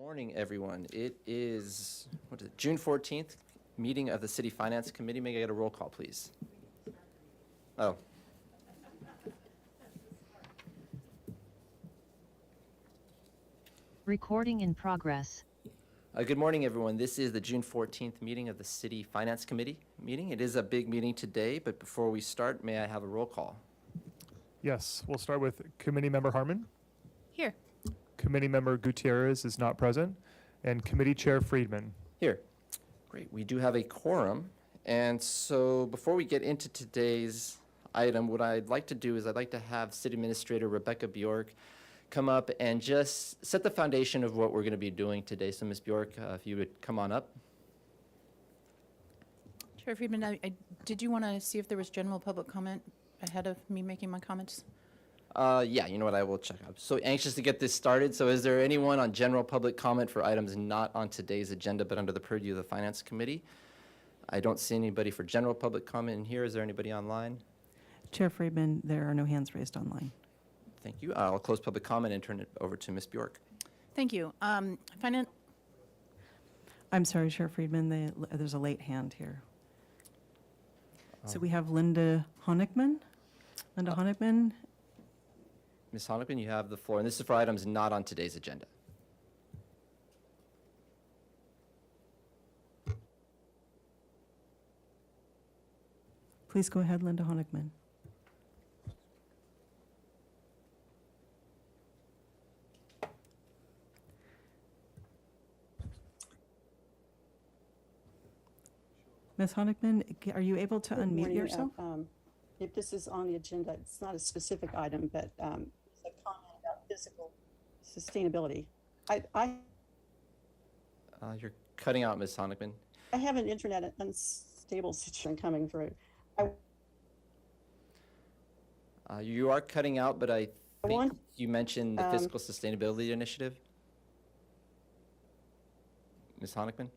Morning, everyone. It is, June 14th, meeting of the City Finance Committee. May I get a roll call, please? Oh. Recording in progress. Good morning, everyone. This is the June 14th meeting of the City Finance Committee meeting. It is a big meeting today, but before we start, may I have a roll call? Yes, we'll start with Committee Member Harmon. Here. Committee Member Gutierrez is not present. And Committee Chair Friedman. Here. Great. We do have a quorum. And so before we get into today's item, what I'd like to do is I'd like to have City Administrator Rebecca Bjork come up and just set the foundation of what we're going to be doing today. So Ms. Bjork, if you would come on up. Chair Friedman, did you want to see if there was general public comment ahead of me making my comments? Yeah, you know what, I will check out. So anxious to get this started. So is there anyone on general public comment for items not on today's agenda but under the purview of the Finance Committee? I don't see anybody for general public comment in here. Is there anybody online? Chair Friedman, there are no hands raised online. Thank you. I'll close public comment and turn it over to Ms. Bjork. Thank you. Finance. I'm sorry, Chair Friedman, there's a late hand here. So we have Linda Honigman. Linda Honigman. Ms. Honigman, you have the floor, and this is for items not on today's agenda. Please go ahead, Linda Honigman. Ms. Honigman, are you able to Good unmute morning. yourself? If this is on the agenda, it's not a specific item, but it's a comment about physical sustainability. You're cutting out, Ms. Honigman. I have an internet unstable situation coming through. You are cutting out, but I think want- you mentioned the Fiscal Sustainability Initiative. Ms. Honigman?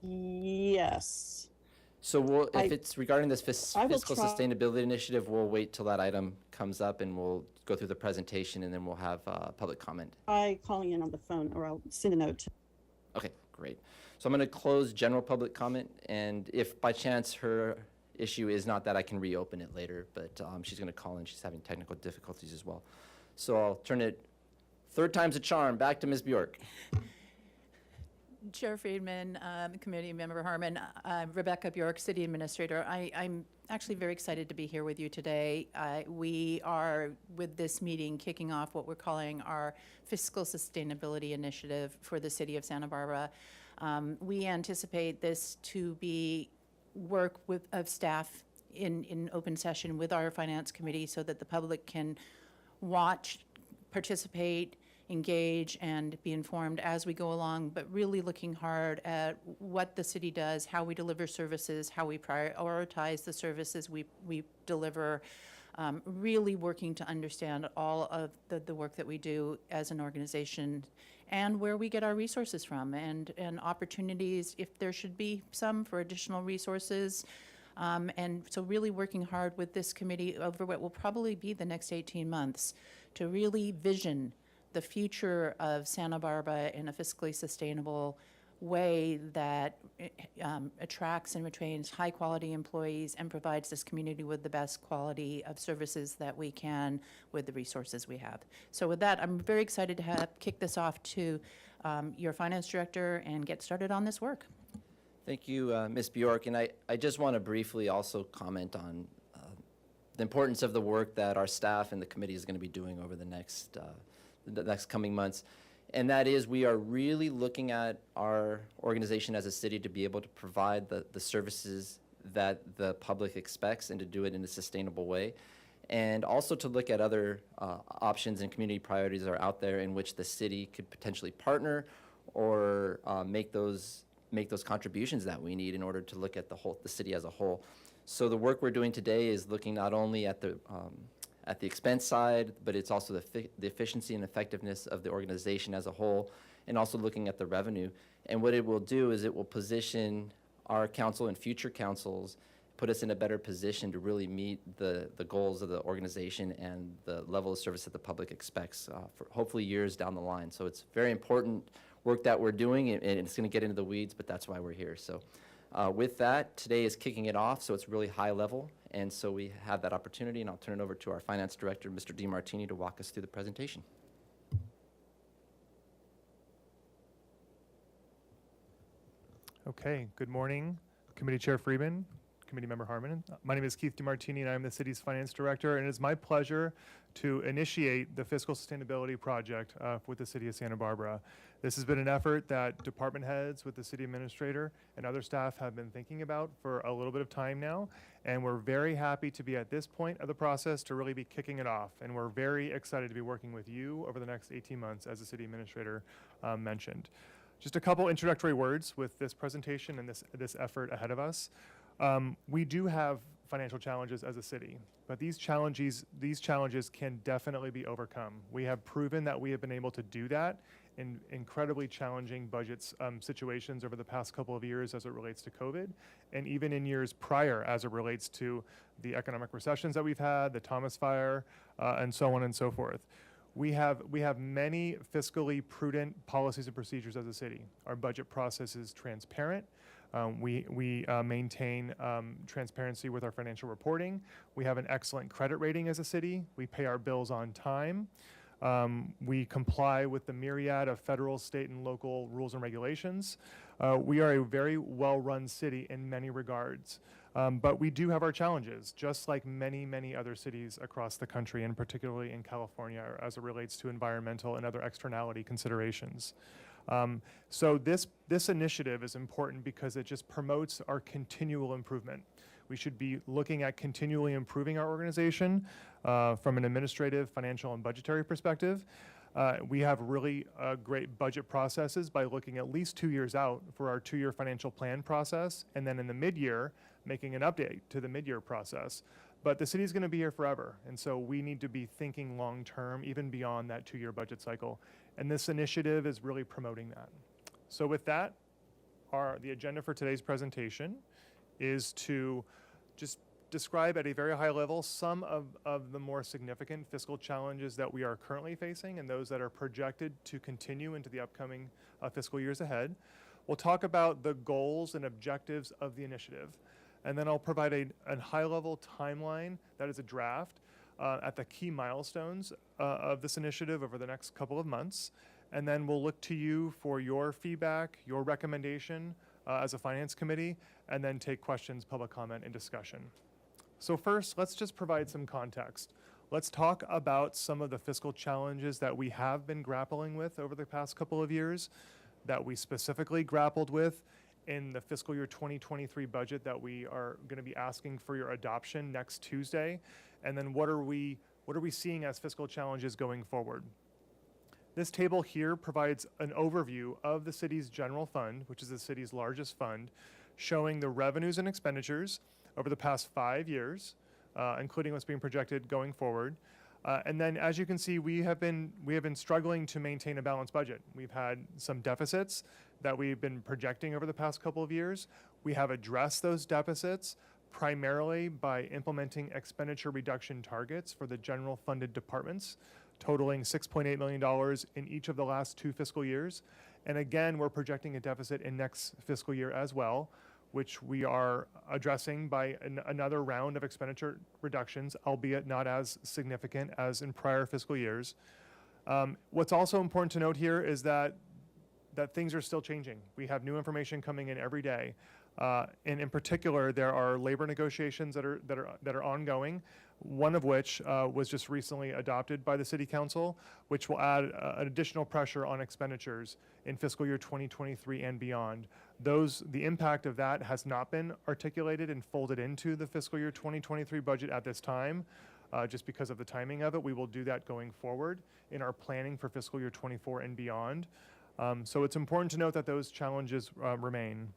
Yes. So if it's regarding this I will Fiscal try- Sustainability Initiative, we'll wait till that item comes up and we'll go through the presentation and then we'll have public comment. Try calling in on the phone, or I'll send a note. Okay, great. So I'm going to close general public comment, and if by chance her issue is not that, I can reopen it later, but she's going to call in. She's having technical difficulties as well. So I'll turn it, third time's a charm, back to Ms. Bjork. Chair Friedman, Committee Member Harmon, Rebecca Bjork, City Administrator. I'm actually very excited to be here with you today. We are, with this meeting, kicking off what we're calling our Fiscal Sustainability Initiative for the City of Santa Barbara. We anticipate this to be work of staff in open session with our Finance Committee so that the public can watch, participate, engage, and be informed as we go along, but really looking hard at what the city does, how we deliver services, how we prioritize the services we deliver, really working to understand all of the work that we do as an organization and where we get our resources from, and opportunities, if there should be some, for additional resources. And so really working hard with this committee over what will probably be the next 18 months to really vision the future of Santa Barbara in a fiscally sustainable way that attracts and retains high-quality employees and provides this community with the best quality of services that we can with the resources we have. So with that, I'm very excited to kick this off to your Finance Director and get started on this work. Thank you, Ms. Bjork. And I just want to briefly also comment on the importance of the work that our staff and the committee is going to be doing over the next coming months. And that is, we are really looking at our organization as a city to be able to provide the services that the public expects and to do it in a sustainable way. And also to look at other options and community priorities that are out there in which the city could potentially partner or make those contributions that we need in order to look at the city as a whole. So the work we're doing today is looking not only at the expense side, but it's also the efficiency and effectiveness of the organization as a whole, and also looking at the revenue. And what it will do is it will position our council and future councils put us in a better position to really meet the goals of the organization and the level of service that the public expects for hopefully years down the line. So it's very important work that we're doing, and it's going to get into the weeds, but that's why we're here. So with that, today is kicking it off, so it's really high level, and so we have that opportunity, and I'll turn it over to our finance director, Mr. DeMartini, to walk us through the presentation. Okay, good morning, Committee Chair Friedman, Committee Member Harmon. My name is Keith DeMartini, and I'm the city's finance director, and it is my pleasure to initiate the Fiscal Sustainability Project with the City of Santa Barbara. This has been an effort that department heads with the city administrator and other staff have been thinking about for a little bit of time now, and we're very happy to be at this point of the process to really be kicking it off, and we're very excited to be working with you over the next 18 months, as the city administrator mentioned. Just a couple introductory words with this presentation and this effort ahead of us. We do have financial challenges as a city, but these challenges can definitely be overcome. We have proven that we have been able to do that in incredibly challenging budget situations over the past couple of years as it relates to COVID, and even in years prior as it relates to the economic recessions that we've had, the Thomas Fire, and so on and so forth. We have many fiscally prudent policies and procedures as a city. Our budget process is transparent. We maintain transparency with our financial reporting. We have an excellent credit rating as a city. We pay our bills on time. We comply with the myriad of federal, state, and local rules and regulations. We are a very well-run city in many regards. But we do have our challenges, just like many, many other cities across the country, and particularly in California as it relates to environmental and other externality considerations. So this initiative is important because it just promotes our continual improvement. We should be looking at continually improving our organization from an administrative, financial, and budgetary perspective. We have really great budget processes by looking at least 2 years out for our 2-year financial plan process, and then in the mid-year, making an update to the mid-year process. But the city's going to be here forever, and so we need to be thinking long-term, even beyond that 2-year budget cycle. And this initiative is really promoting that. So with that, the agenda for today's presentation is to just describe at a very high level some of the more significant fiscal challenges that we are currently facing and those that are projected to continue into the upcoming fiscal years ahead. We'll talk about the goals and objectives of the initiative, and then I'll provide a high-level timeline that is a draft at the key milestones of this initiative over the next couple of months, and then we'll look to you for your feedback, your recommendation as a finance committee, and then take questions, public comment, and discussion. So first, let's just provide some context. Let's talk about some of the fiscal challenges that we have been grappling with over the past couple of years, that we specifically grappled with in the fiscal year 2023 budget that we are going to be asking for your adoption next Tuesday. And then what are we seeing as fiscal challenges going forward? This table here provides an overview of the city's general fund, which is the city's largest fund, showing the revenues and expenditures over the past 5 years, including what's being projected going forward. And then, as you can see, we have been struggling to maintain a balanced budget. We've had some deficits that we've been projecting over the past couple of years. We have addressed those deficits primarily by implementing expenditure reduction targets for the general funded departments, totaling $6.8 million in each of the last 2 fiscal years. And again, we're projecting a deficit in next fiscal year as well, which we are addressing by another round of expenditure reductions, albeit not as significant as in prior fiscal years. What's also important to note here is that things are still changing. We have new information coming in every day. And in particular, there are labor negotiations that are ongoing, one of which was just recently adopted by the City Council, which will add an additional pressure on expenditures in fiscal year 2023 and beyond. The impact of that has not been articulated and folded into the fiscal year 2023 budget at this time, just because of the timing of it. We will do that going forward in our planning for fiscal year 24 and beyond. So it's important to note that those challenges remain.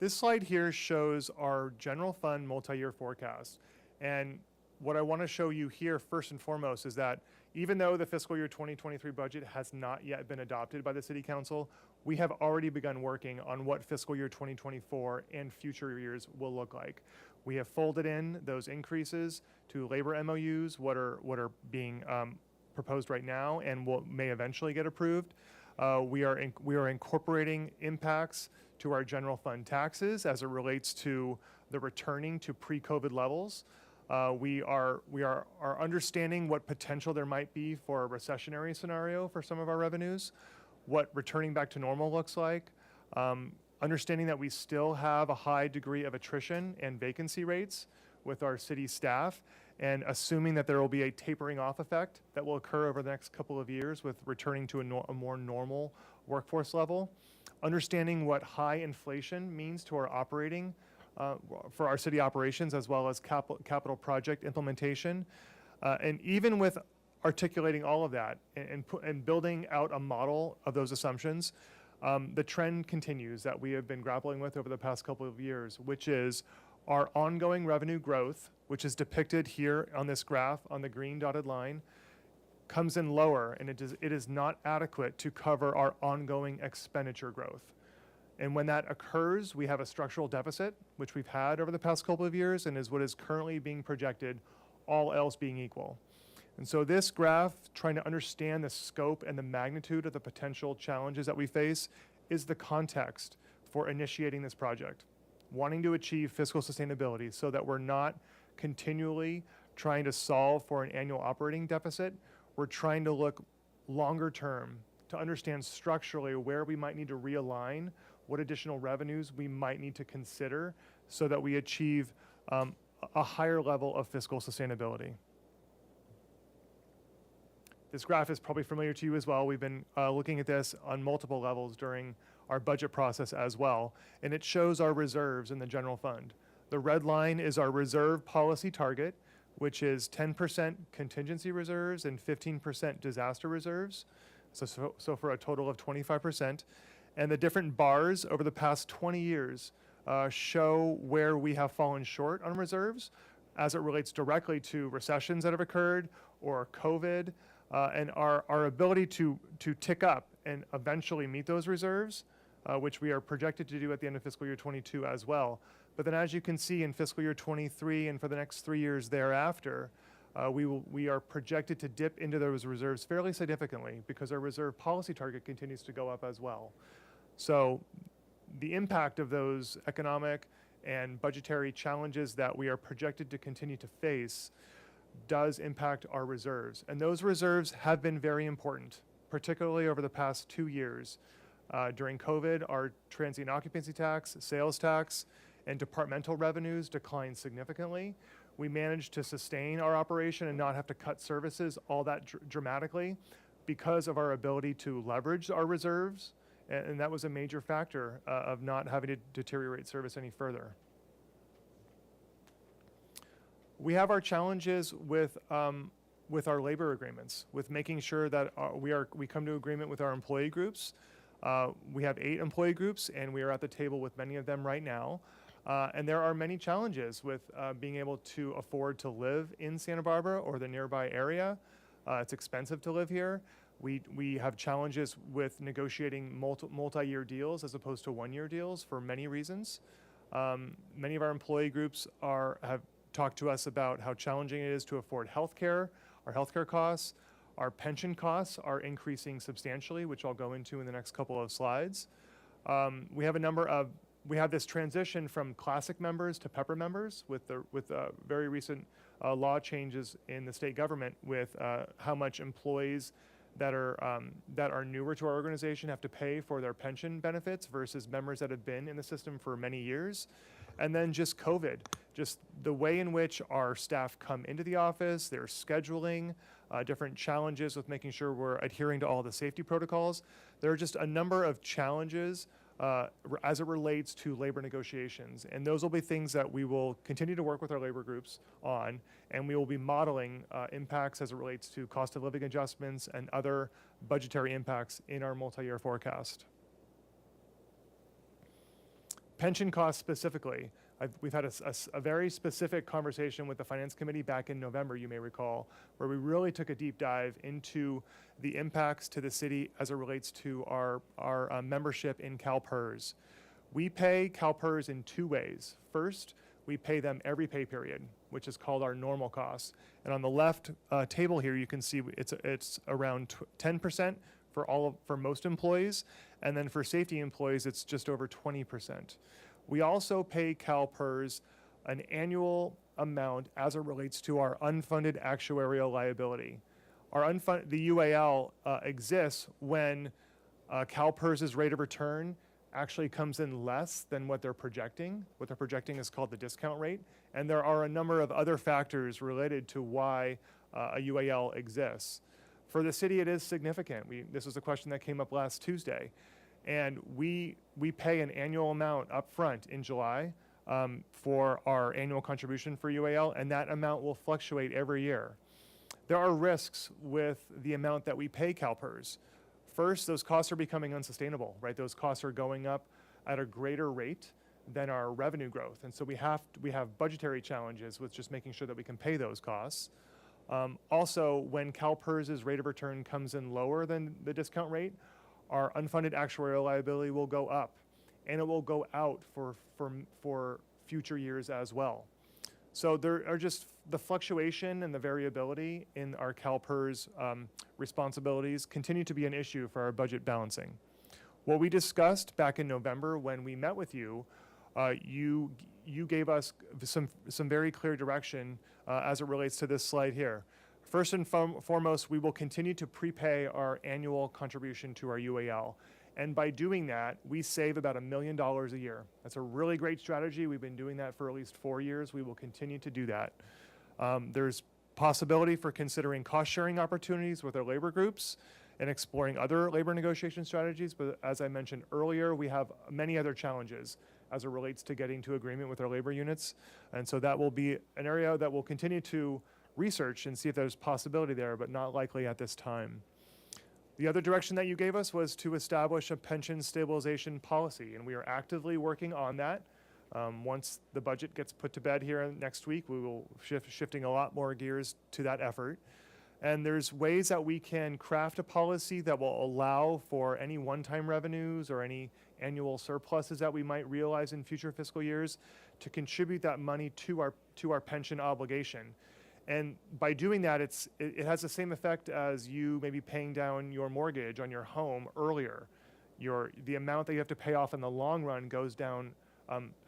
This slide here shows our general fund multi-year forecast. And what I want to show you here first and foremost is that even though the fiscal year 2023 budget has not yet been adopted by the City Council, we have already begun working on what fiscal year 2024 and future years will look like. We have folded in those increases to labor MOUs, what are being proposed right now and what may eventually get approved. We are incorporating impacts to our general fund taxes as it relates to the returning to pre-COVID levels. We are understanding what potential there might be for a recessionary scenario for some of our revenues, what returning back to normal looks like, understanding that we still have a high degree of attrition and vacancy rates with our city staff, and assuming that there will be a tapering off effect that will occur over the next couple of years with returning to a more normal workforce level, understanding what high inflation means to our operating for our city operations as well as capital project implementation. And even with articulating all of that and building out a model of those assumptions, the trend continues that we have been grappling with over the past couple of years, which is our ongoing revenue growth, which is depicted here on this graph on the green dotted line, comes in lower, and it is not adequate to cover our ongoing expenditure growth. And when that occurs, we have a structural deficit, which we've had over the past couple of years and is what is currently being projected, all else being equal. And so this graph, trying to understand the scope and the magnitude of the potential challenges that we face, is the context for initiating this project, wanting to achieve fiscal sustainability so that we're not continually trying to solve for an annual operating deficit. We're trying to look longer term to understand structurally where we might need to realign, what additional revenues we might need to consider so that we achieve a higher level of fiscal sustainability. This graph is probably familiar to you as well. We've been looking at this on multiple levels during our budget process as well, and it shows our reserves in the general fund. The red line is our reserve policy target, which is 10% contingency reserves and 15% disaster reserves, so for a total of 25%. And the different bars over the past 20 years show where we have fallen short on reserves as it relates directly to recessions that have occurred or COVID, and our ability to tick up and eventually meet those reserves, which we are projected to do at the end of fiscal year 22 as well. But then as you can see in fiscal year 23 and for the next 3 years thereafter, we are projected to dip into those reserves fairly significantly because our reserve policy target continues to go up as well. So the impact of those economic and budgetary challenges that we are projected to continue to face does impact our reserves. And those reserves have been very important, particularly over the past 2 years. During COVID, our transient occupancy tax, sales tax, and departmental revenues declined significantly. We managed to sustain our operation and not have to cut services all that dramatically because of our ability to leverage our reserves, and that was a major factor of not having to deteriorate service any further. We have our challenges with our labor agreements, with making sure that we come to agreement with our employee groups. We have 8 employee groups, and we are at the table with many of them right now. And there are many challenges with being able to afford to live in Santa Barbara or the nearby area. It's expensive to live here. We have challenges with negotiating multi-year deals as opposed to one-year deals for many reasons. Many of our employee groups have talked to us about how challenging it is to afford healthcare, our healthcare costs. Our pension costs are increasing substantially, which I'll go into in the next couple of slides. We have this transition from classic members to PEPR members with very recent law changes in the state government with how much employees that are newer to our organization have to pay for their pension benefits versus members that have been in the system for many years. And then just COVID, just the way in which our staff come into the office, their scheduling, different challenges with making sure we're adhering to all the safety protocols. There are just a number of challenges as it relates to labor negotiations. And those will be things that we will continue to work with our labor groups on, and we will be modeling impacts as it relates to cost of living adjustments and other budgetary impacts in our multi-year forecast. Pension costs specifically. We've had a very specific conversation with the Finance Committee back in November, you may recall, where we really took a deep dive into the impacts to the city as it relates to our membership in CalPERS. We pay CalPERS in two ways. First, we pay them every pay period, which is called our normal costs. And on the left table here, you can see it's around 10% for most employees, and then for safety employees, it's just over 20%. We also pay CalPERS an annual amount as it relates to our unfunded actuarial liability. The UAL exists when CalPERS's rate of return actually comes in less than what they're projecting. What they're projecting is called the discount rate. And there are a number of other factors related to why a UAL exists. For the city, it is significant. This was a question that came up last Tuesday. And we pay an annual amount up front in July for our annual contribution for UAL, and that amount will fluctuate every year. There are risks with the amount that we pay CalPERS. First, those costs are becoming unsustainable, right? Those costs are going up at a greater rate than our revenue growth. And so we have budgetary challenges with just making sure that we can pay those costs. Also, when CalPERS's rate of return comes in lower than the discount rate, our unfunded actuarial liability will go up, and it will go out for future years as well. So there are just the fluctuation and the variability in our CalPERS responsibilities continue to be an issue for our budget balancing. What we discussed back in November when we met with you, you gave us some very clear direction as it relates to this slide here. First and foremost, we will continue to prepay our annual contribution to our UAL. And by doing that, we save about $1 million a year. That's a really great strategy. We've been doing that for at least 4 years. We will continue to do that. There's possibility for considering cost-sharing opportunities with our labor groups and exploring other labor negotiation strategies. But as I mentioned earlier, we have many other challenges as it relates to getting to agreement with our labor units. And so that will be an area that we'll continue to research and see if there's possibility there, but not likely at this time. The other direction that you gave us was to establish a pension stabilization policy, and we are actively working on that. Once the budget gets put to bed here next week, we will shifting a lot more gears to that effort. And there's ways that we can craft a policy that will allow for any one-time revenues or any annual surpluses that we might realize in future fiscal years to contribute that money to our pension obligation. And by doing that, it has the same effect as you maybe paying down your mortgage on your home earlier. The amount that you have to pay off in the long run goes down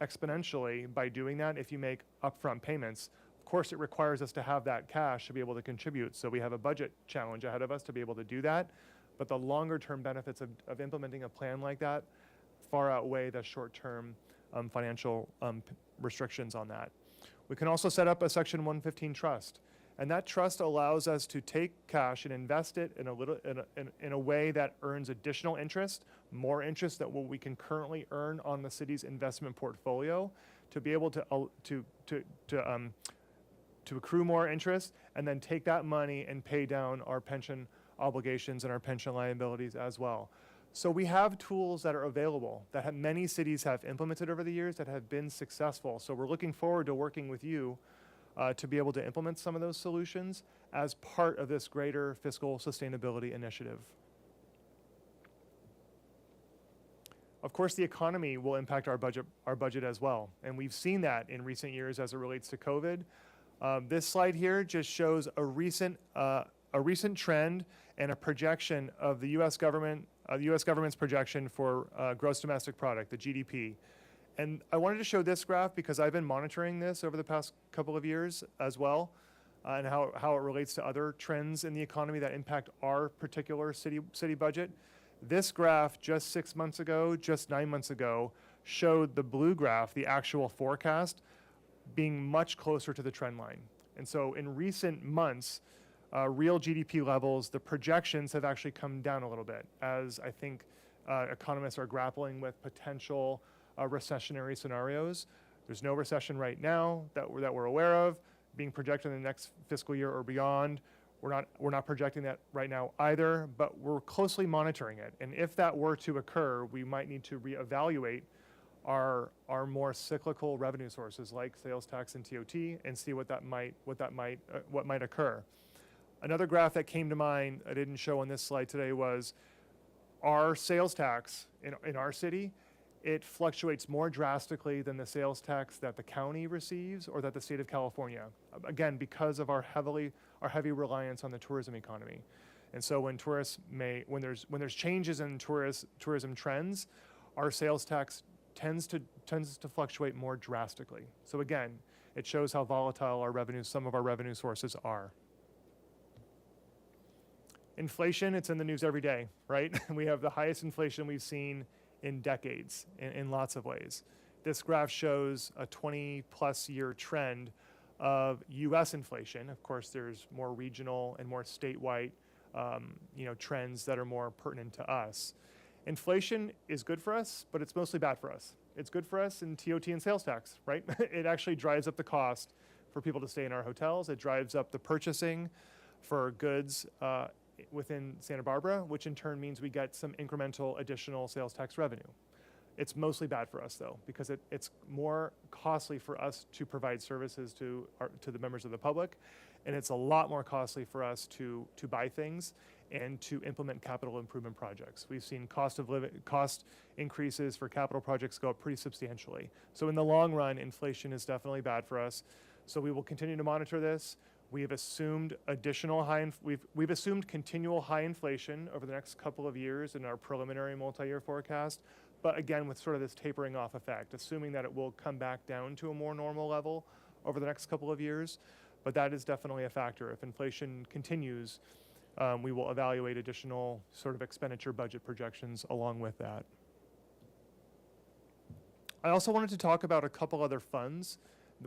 exponentially by doing that if you make upfront payments. Of course, it requires us to have that cash to be able to contribute. So we have a budget challenge ahead of us to be able to do that. But the longer term benefits of implementing a plan like that far outweigh the short term financial restrictions on that. We can also set up a Section 115 trust, and that trust allows us to take cash and invest it in a way that earns additional interest, more interest than what we can currently earn on the city's investment portfolio, to be able to accrue more interest, and then take that money and pay down our pension obligations and our pension liabilities as well. So we have tools that are available that many cities have implemented over the years that have been successful. So we're looking forward to working with you to be able to implement some of those solutions as part of this greater fiscal sustainability initiative. Of course, the economy will impact our budget as well. And we've seen that in recent years as it relates to COVID. This slide here just shows a recent trend and a projection of the U.S. government's projection for gross domestic product, the GDP. And I wanted to show this graph because I've been monitoring this over the past couple of years as well, and how it relates to other trends in the economy that impact our particular city budget. This graph just 6 months ago, just 9 months ago, showed the blue graph, the actual forecast, being much closer to the trend line. And so in recent months, real GDP levels, the projections have actually come down a little bit as I think economists are grappling with potential recessionary scenarios. There's no recession right now that we're aware of being projected in the next fiscal year or beyond. We're not projecting that right now either, but we're closely monitoring it. And if that were to occur, we might need to reevaluate our more cyclical revenue sources like sales tax and TOT, and see what might occur. Another graph that came to mind I didn't show on this slide today was our sales tax in our city. It fluctuates more drastically than the sales tax that the county receives or that the state of California. Again, because of our heavy reliance on the tourism economy. And so when there's changes in tourism trends, our sales tax tends to fluctuate more drastically. So again, it shows how volatile some of our revenue sources are. Inflation, it's in the news every day, right? We have the highest inflation we've seen in decades in lots of ways. This graph shows a 20-plus year trend of U.S. inflation. Of course, there's more regional and more statewide trends that are more pertinent to us. Inflation is good for us, but it's mostly bad for us. It's good for us in TOT and sales tax, right? It actually drives up the cost for people to stay in our hotels. It drives up the purchasing for goods within Santa Barbara, which in turn means we get some incremental additional sales tax revenue. It's mostly bad for us though, because it's more costly for us to provide services to the members of the public, and it's a lot more costly for us to buy things and to implement capital improvement projects. We've seen cost increases for capital projects go up pretty substantially. So in the long run, inflation is definitely bad for us. So we will continue to monitor this. We have assumed we've assumed continual high inflation over the next couple of years in our preliminary multi-year forecast, but again with sort of this tapering off effect, assuming that it will come back down to a more normal level over the next couple of years. But that is definitely a factor. If inflation continues, we will evaluate additional sort of expenditure budget projections along with that. I also wanted to talk about a couple other funds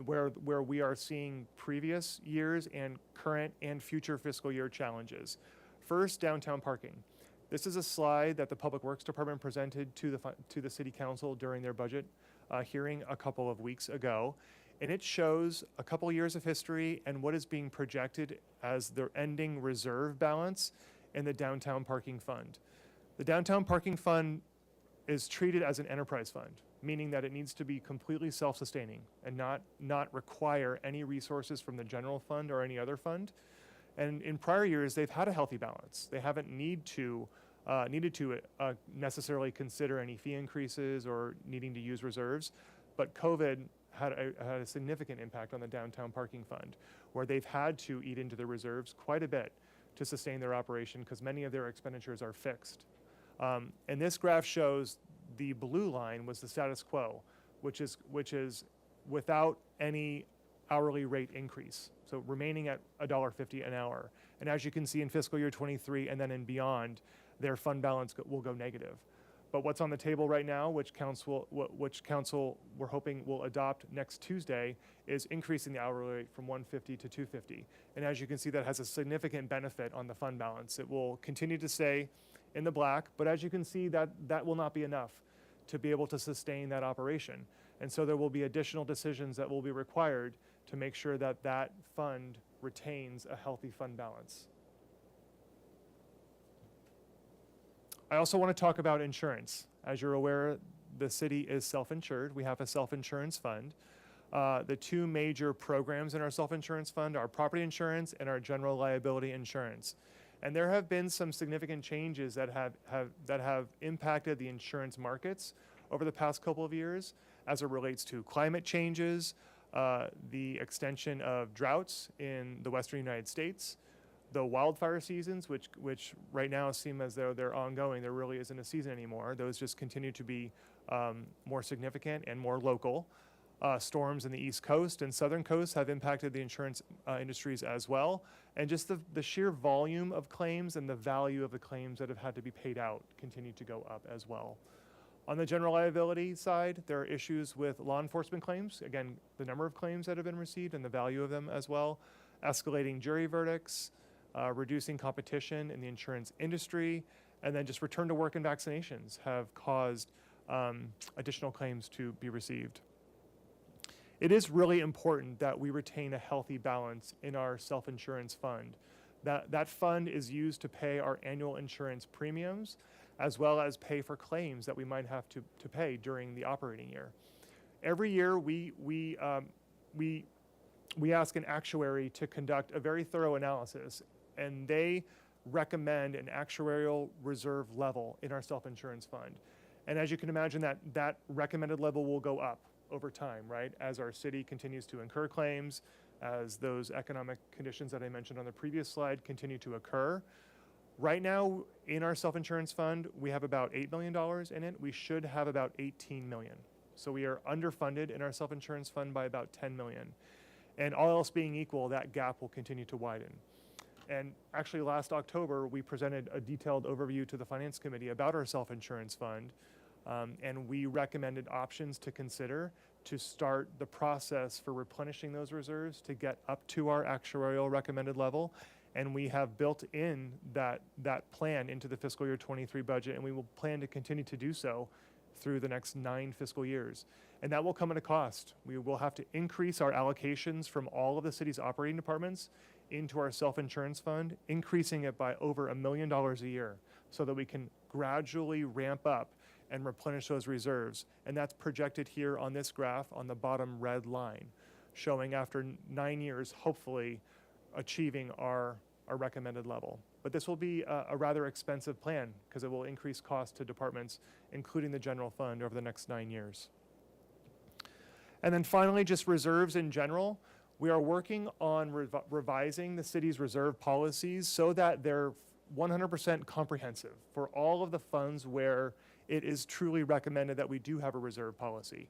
where we are seeing previous years and current and future fiscal year challenges. First, downtown parking. This is a slide that the Public Works Department presented to the City Council during their budget hearing a couple of weeks ago. And it shows a couple years of history and what is being projected as their ending reserve balance in the downtown parking fund. The downtown parking fund is treated as an enterprise fund, meaning that it needs to be completely self-sustaining and not require any resources from the general fund or any other fund. And in prior years, they've had a healthy balance. They haven't needed to necessarily consider any fee increases or needing to use reserves. But COVID had a significant impact on the downtown parking fund, where they've had to eat into the reserves quite a bit to sustain their operation because many of their expenditures are fixed. And this graph shows the blue line was the status quo, which is without any hourly rate increase, so remaining at $1.50 an hour. And as you can see in fiscal year 23 and then and beyond, their fund balance will go negative. But what's on the table right now, which council we're hoping will adopt next Tuesday, is increasing the hourly rate from $1.50 to $2.50. And as you can see, that has a significant benefit on the fund balance. It will continue to stay in the black, but as you can see, that will not be enough to be able to sustain that operation. And so there will be additional decisions that will be required to make sure that that fund retains a healthy fund balance. I also want to talk about insurance. As you're aware, the city is self-insured. We have a self-insurance fund. The two major programs in our self-insurance fund are property insurance and our general liability insurance. And there have been some significant changes that have impacted the insurance markets over the past couple of years as it relates to climate changes, the extension of droughts in the western United States, the wildfire seasons, which right now seem as though they're ongoing. There really isn't a season anymore. Those just continue to be more significant and more local. Storms in the East Coast and Southern Coast have impacted the insurance industries as well. And just the sheer volume of claims and the value of the claims that have had to be paid out continue to go up as well. On the general liability side, there are issues with law enforcement claims. Again, the number of claims that have been received and the value of them as well. Escalating jury verdicts, reducing competition in the insurance industry, and then just return to work and vaccinations have caused additional claims to be received. It is really important that we retain a healthy balance in our self-insurance fund. That fund is used to pay our annual insurance premiums, as well as pay for claims that we might have to pay during the operating year. Every year, we ask an actuary to conduct a very thorough analysis, and they recommend an actuarial reserve level in our self-insurance fund. And as you can imagine, that recommended level will go up over time, right? As our city continues to incur claims, as those economic conditions that I mentioned on the previous slide continue to occur. Right now, in our self-insurance fund, we have about $8 million in it. We should have about 18 million. So we are underfunded in our self-insurance fund by about 10 million. And all else being equal, that gap will continue to widen. And actually last October, we presented a detailed overview to the Finance Committee about our self-insurance fund. And we recommended options to consider to start the process for replenishing those reserves to get up to our actuarial recommended level. And we have built in that plan into the fiscal year 23 budget, and we will plan to continue to do so through the next 9 fiscal years. And that will come at a cost. We will have to increase our allocations from all of the city's operating departments into our self-insurance fund, increasing it by over $1 million a year so that we can gradually ramp up and replenish those reserves. And that's projected here on this graph on the bottom red line, showing after 9 years, hopefully achieving our recommended level. But this will be a rather expensive plan because it will increase costs to departments, including the general fund, over the next 9 years. And then finally, just reserves in general. We are working on revising the city's reserve policies so that they're 100% comprehensive for all of the funds where it is truly recommended that we do have a reserve policy.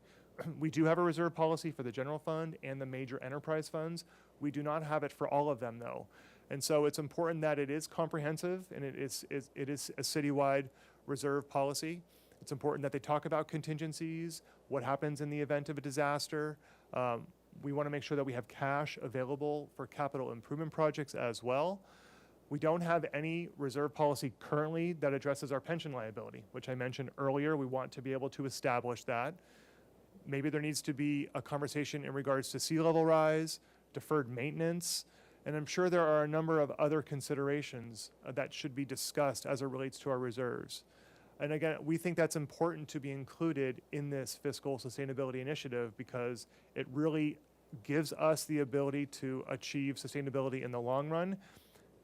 We do have a reserve policy for the general fund and the major enterprise funds. We do not have it for all of them, though. And so it's important that it is comprehensive and it is a citywide reserve policy. It's important that they talk about contingencies, what happens in the event of a disaster. We want to make sure that we have cash available for capital improvement projects as well. We don't have any reserve policy currently that addresses our pension liability, which I mentioned earlier. We want to be able to establish that. Maybe there needs to be a conversation in regards to sea level rise, deferred maintenance, and I'm sure there are a number of other considerations that should be discussed as it relates to our reserves. And again, we think that's important to be included in this fiscal sustainability initiative because it really gives us the ability to achieve sustainability in the long run.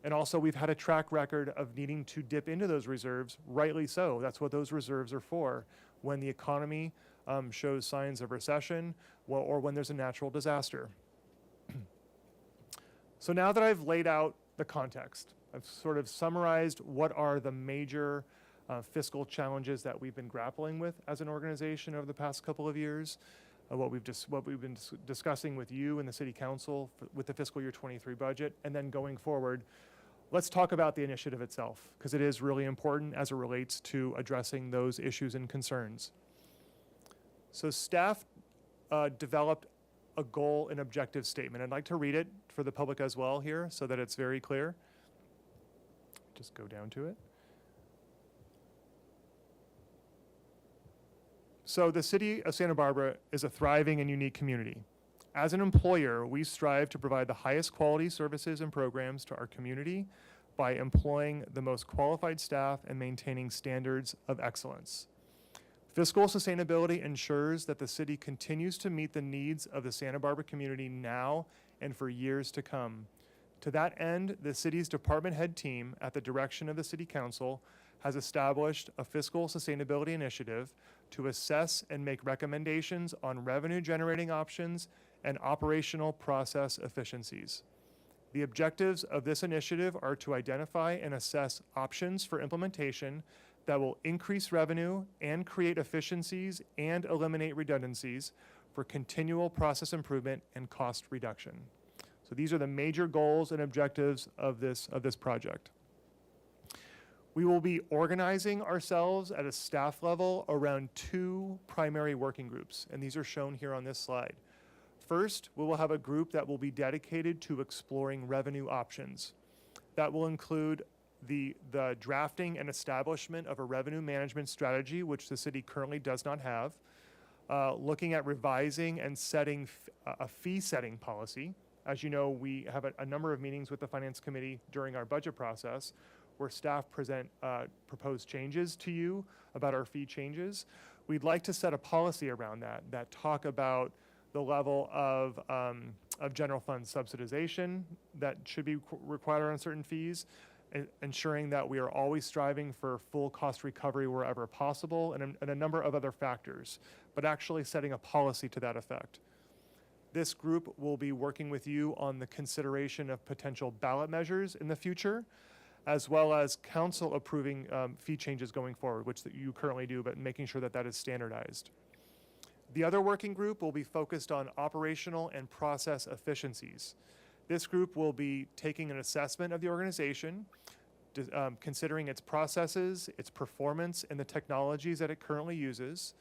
And also, we've had a track record of needing to dip into those reserves, rightly so. That's what those reserves are for, when the economy shows signs of recession or when there's a natural disaster. So now that I've laid out the context, I've sort of summarized what are the major fiscal challenges that we've been grappling with as an organization over the past couple of years, what we've been discussing with you and the City Council with the fiscal year 23 budget, and then going forward. Let's talk about the initiative itself, because it is really important as it relates to addressing those issues and concerns. So staff developed a goal and objective statement. I'd like to read it for the public as well here so that it's very clear. Just go down to it. So the city of Santa Barbara is a thriving and unique community. As an employer, we strive to provide the highest quality services and programs to our community by employing the most qualified staff and maintaining standards of excellence. Fiscal sustainability ensures that the city continues to meet the needs of the Santa Barbara community now and for years to come. To that end, the city's department head team, at the direction of the City Council, has established a fiscal sustainability initiative to assess and make recommendations on revenue-generating options and operational process efficiencies. The objectives of this initiative are to identify and assess options for implementation that will increase revenue and create efficiencies and eliminate redundancies for continual process improvement and cost reduction. So these are the major goals and objectives of this project. We will be organizing ourselves at a staff level around 2 primary working groups, and these are shown here on this slide. First, we will have a group that will be dedicated to exploring revenue options. That will include the drafting and establishment of a revenue management strategy, which the city currently does not have, looking at revising and setting a fee-setting policy. As you know, we have a number of meetings with the Finance Committee during our budget process where staff present proposed changes to you about our fee changes. We'd like to set a policy around that talk about the level of general fund subsidization that should be required on certain fees, ensuring that we are always striving for full cost recovery wherever possible, and a number of other factors, but actually setting a policy to that effect. This group will be working with you on the consideration of potential ballot measures in the future, as well as council approving fee changes going forward, which you currently do, but making sure that that is standardized. The other working group will be focused on operational and process efficiencies. This group will be taking an assessment of the organization, considering its processes, its performance, and the technologies that it currently uses,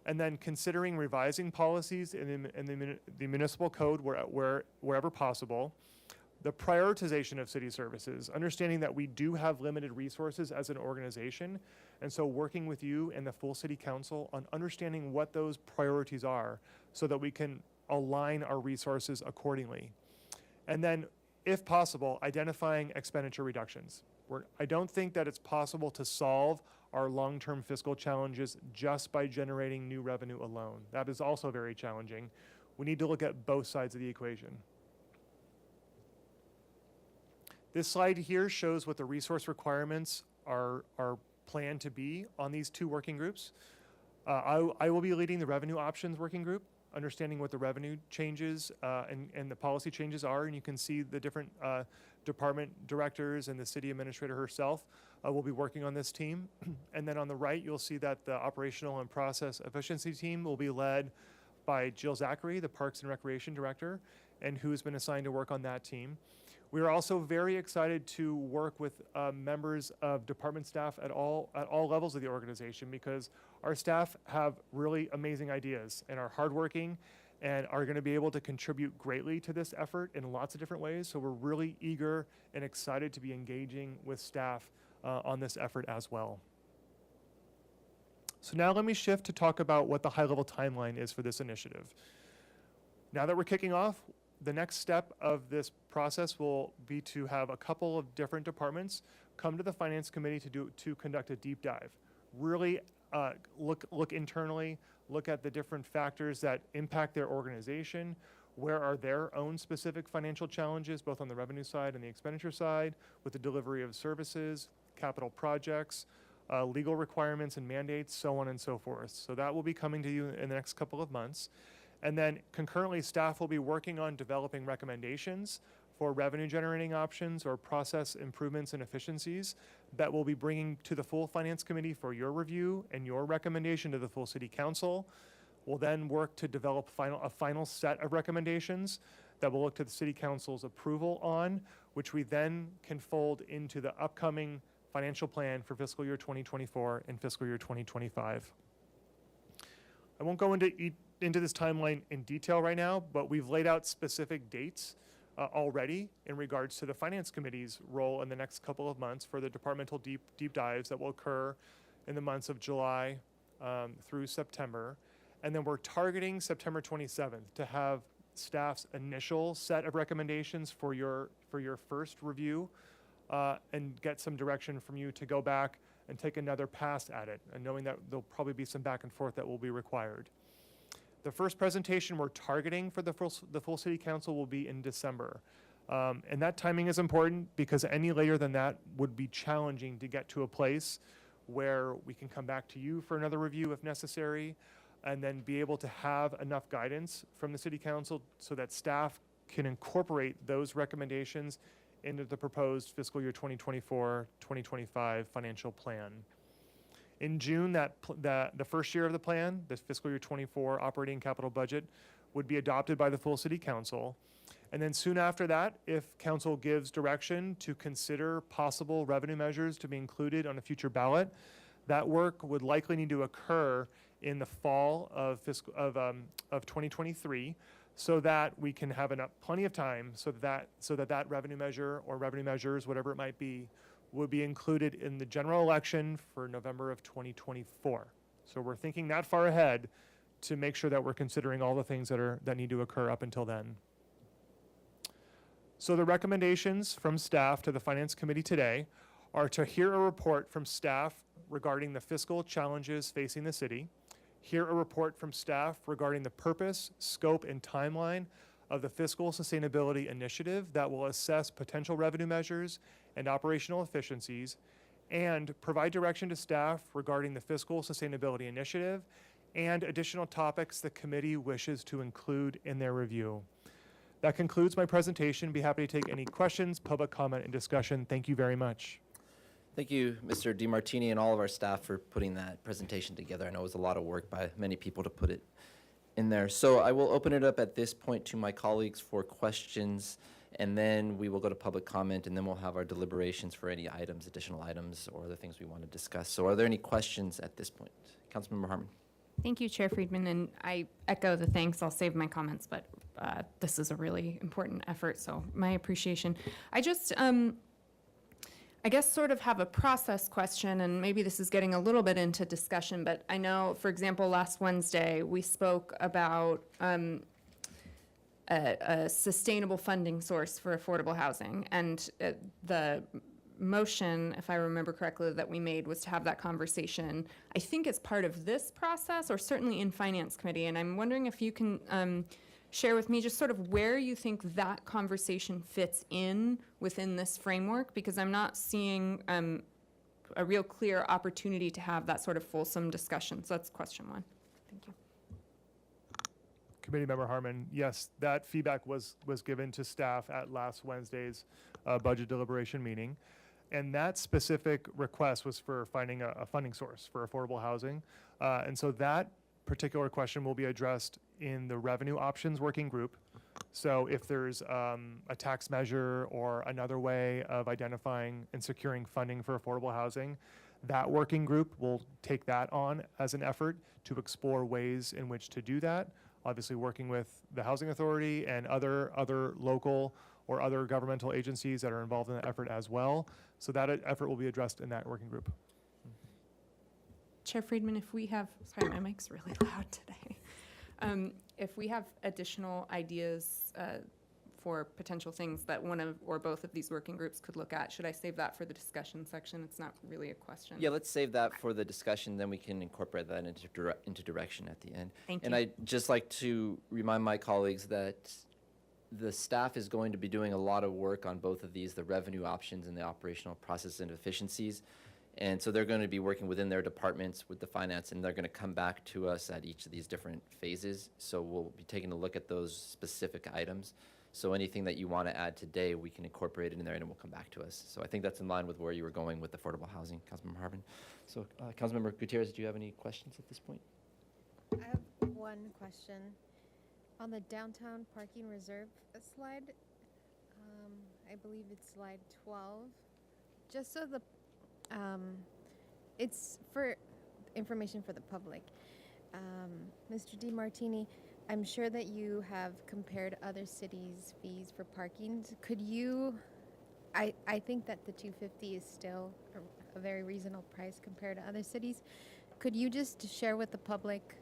and then considering revising policies in the municipal code wherever possible, the prioritization of city services, understanding that we do have limited resources as an organization, and so working with you and the full city council on understanding what those priorities are so that we can align our resources accordingly. And then, if possible, identifying expenditure reductions. I don't think that it's possible to solve our long-term fiscal challenges just by generating new revenue alone. That is also very challenging. We need to look at both sides of the equation. This slide here shows what the resource requirements are planned to be on these two working groups. I will be leading the revenue options working group, understanding what the revenue changes and the policy changes are, and you can see the different department directors and the city administrator herself will be working on this team. And then on the right, you'll see that the operational and process efficiency team will be led by Jill Zachary, the Parks and Recreation Director, and who has been assigned to work on that team. We are also very excited to work with members of department staff at all levels of the organization, because our staff have really amazing ideas and are hardworking and are going to be able to contribute greatly to this effort in lots of different ways. So we're really eager and excited to be engaging with staff on this effort as well. So now let me shift to talk about what the high-level timeline is for this initiative. Now that we're kicking off, the next step of this process will be to have a couple of different departments come to the Finance Committee to conduct a deep dive. Really look internally, look at the different factors that impact their organization, where are their own specific financial challenges, both on the revenue side and the expenditure side, with the delivery of services, capital projects, legal requirements and mandates, so on and so forth. So that will be coming to you in the next couple of months. And then concurrently, staff will be working on developing recommendations for revenue generating options or process improvements and efficiencies that we'll be bringing to the full Finance Committee for your review and your recommendation to the full City Council. We'll then work to develop a final set of recommendations that we'll look to the City Council's approval on, which we then can fold into the upcoming financial plan for fiscal year 2024 and fiscal year 2025. I won't go into this timeline in detail right now, but we've laid out specific dates already in regards to the Finance Committee's role in the next couple of months for the departmental deep dives that will occur in the months of July through September. And then we're targeting September 27th to have staff's initial set of recommendations for your first review and get some direction from you to go back and take another pass at it, and knowing that there'll probably be some back and forth that will be required. The first presentation we're targeting for the full City Council will be in December. And that timing is important because any later than that would be challenging to get to a place where we can come back to you for another review if necessary, and then be able to have enough guidance from the City Council so that staff can incorporate those recommendations into the proposed fiscal year 2024-2025 financial plan. In June, the first year of the plan, the fiscal year 24 operating capital budget, would be adopted by the full City Council. And then soon after that, if Council gives direction to consider possible revenue measures to be included on a future ballot, that work would likely need to occur in the fall of 2023, so that we can have plenty of time so that revenue measure or revenue measures, whatever it might be, would be included in the general election for November of 2024. So we're thinking that far ahead to make sure that we're considering all the things that need to occur up until then. So the recommendations from staff to the Finance Committee today are to hear a report from staff regarding the fiscal challenges facing the city, hear a report from staff regarding the purpose, scope, and timeline of the Fiscal Sustainability Initiative that will assess potential revenue measures and operational efficiencies, and provide direction to staff regarding the Fiscal Sustainability Initiative and additional topics the committee wishes to include in their review. That concludes my presentation. Be happy to take any questions, public comment, and discussion. Thank you very much. Thank you, Mr. DiMartini, and all of our staff for putting that presentation together. I know it was a lot of work by many people to put it in there. So I will open it up at this point to my colleagues for questions, and then we will go to public comment, and then we'll have our deliberations for any items, additional items, or other things we want to discuss. So are there any questions at this point? Councilmember Harmon. Thank you, Chair Friedman, and I echo the thanks. I'll save my comments, but this is a really important effort, so my appreciation. I just, I guess, sort of have a process question, and maybe this is getting a little bit into discussion, but I know, for example, last Wednesday, we spoke about a sustainable funding source for affordable housing, and the motion, if I remember correctly, that we made was to have that conversation, I think as part of this process, or certainly in Finance Committee, and I'm wondering if you can share with me just sort of where you think that conversation fits in within this framework, because I'm not seeing a real clear opportunity to have that sort of fulsome discussion. So that's question one. Thank you. Committee Member Harmon, yes, that feedback was given to staff at last Wednesday's budget deliberation meeting. And that specific request was for finding a funding source for affordable housing. And so that particular question will be addressed in the revenue options working group. So if there's a tax measure or another way of identifying and securing funding for affordable housing, that working group will take that on as an effort to explore ways in which to do that. Obviously working with the Housing Authority and other local or other governmental agencies that are involved in that effort as well. So that effort will be addressed in that working group. Chair Friedman, if we have, sorry, my mic's really loud today. If we have additional ideas for potential things that one of or both of these working groups could look at, should I save that for the discussion section? It's not really a question. Yeah, let's save that for the discussion, then we can incorporate that into direction at the end. Thank And you. I'd just like to remind my colleagues that the staff is going to be doing a lot of work on both of these, the revenue options and the operational process and efficiencies. And so they're going to be working within their departments with the finance, and they're going to come back to us at each of these different phases. So we'll be taking a look at those specific items. So anything that you want to add today, we can incorporate it in there, and it will come back to us. So I think that's in line with where you were going with affordable housing, Councilmember Harmon. So Councilmember Gutierrez, do you have any questions at this point? I have one question. On the downtown parking reserve slide, I believe it's slide 12, just so the, it's for information for the public. Mr. DiMartini, I'm sure that you have compared other cities' fees for parking. Could you, I think that the $250 is still a very reasonable price compared to other cities. Could you just share with the public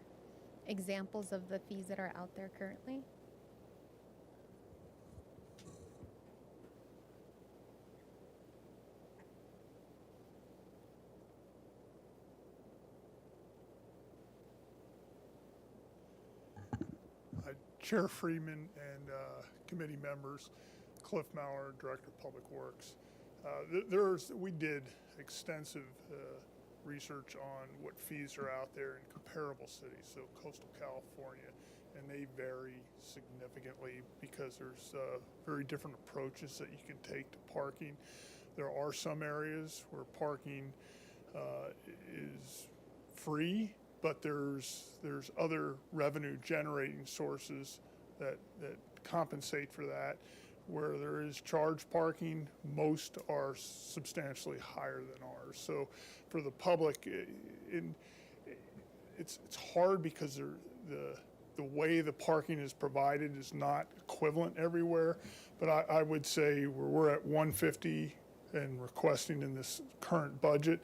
examples of the fees that are out there currently? Chair Freeman and committee members, Cliff Maurer, Director of Public Works. We did extensive research on what fees are out there in comparable cities, so coastal California, and they vary significantly because there's very different approaches that you can take to parking. There are some areas where parking is free, but there's other revenue generating sources that compensate for that. Where there is charge parking, most are substantially higher than ours. So for the public, it's hard because the way the parking is provided is not equivalent everywhere. But I would say we're at $150 and requesting in this current budget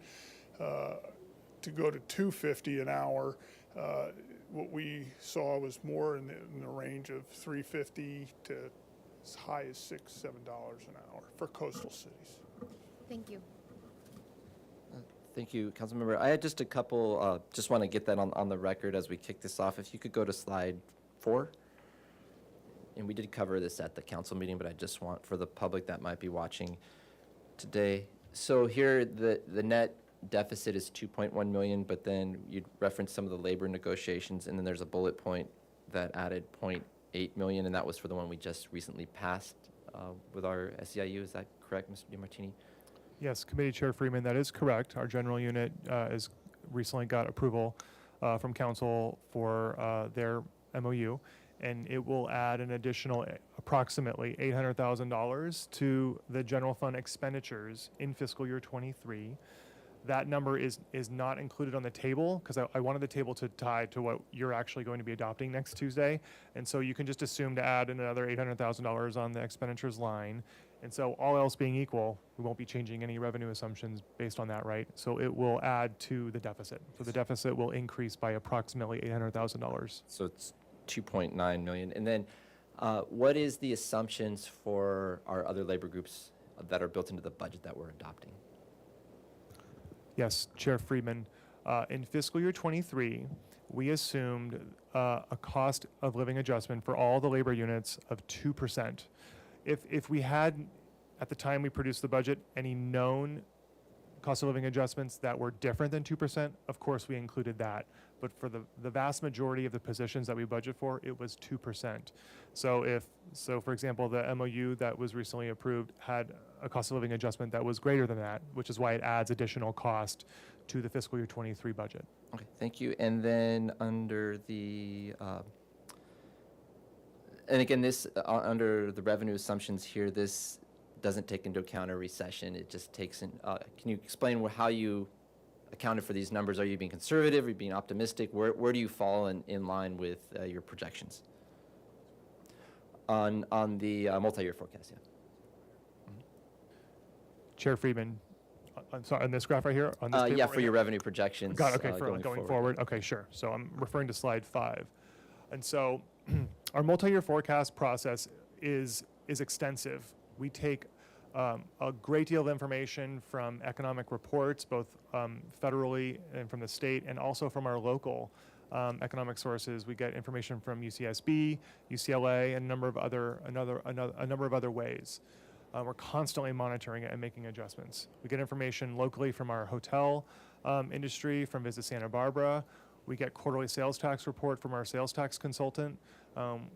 to go to $250 an hour. What we saw was more in the range of $350 to as high as $6-7 an hour for coastal cities. Thank you. Thank you, Councilmember. I had just a couple, just want to get that on the record as we kick this off. If you could go to slide 4. And we did cover this at the council meeting, but I just want for the public that might be watching today. So here, the net deficit is 2.1 million, but then you'd reference some of the labor negotiations, and then there's a bullet point that added 0.8 million, and that was for the one we just recently passed with our SEIU. Is that correct, Mr. DiMartini? Yes, Committee Chair Freeman, that is correct. Our general unit is recently got approval from council for their MOU, and it will add an additional approximately $800,000 to the general fund expenditures in fiscal year 23. That number is not included on the table because I wanted the table to tie to what you're actually going to be adopting next Tuesday. And so you can just assume to add another $800,000 on the expenditures line. And so all else being equal, we won't be changing any revenue assumptions based on that, right? So it will add to the deficit. So the deficit will increase by approximately $800,000. So it's 2.9 million. And then what is the assumptions for our other labor groups that are built into the budget that we're adopting? Yes, Chair Friedman. In fiscal year 23, we assumed a cost of living adjustment for all the labor units of 2%. If we had, at the time we produced the budget, any known cost of living adjustments that were different than 2%, of course we included that. But for the vast majority of the positions that we budget for, it was 2%. So for example, the MOU that was recently approved had a cost of living adjustment that was greater than that, which is why it adds additional cost to the fiscal year 23 budget. Okay, thank you. And then under the, and again, this, under the revenue assumptions here, this doesn't take into account a recession. It just takes in, can you explain how you accounted for these numbers? Are you being conservative? Are you being optimistic? Where do you fall in line with your projections? On the multi-year forecast, yeah. Chair Friedman, I'm sorry, on this graph right here? On this table Yeah, right for your here? revenue projections. Got it, okay, for going forward. Okay, sure. So I'm referring to slide 5. And so our multi-year forecast process is extensive. We take a great deal of information from economic reports, both federally and from the state, and also from our local economic sources. We get information from UCSB, UCLA, and a number of other ways. We're constantly monitoring it and making adjustments. We get information locally from our hotel industry, from Visit Santa Barbara. We get quarterly sales tax report from our sales tax consultant.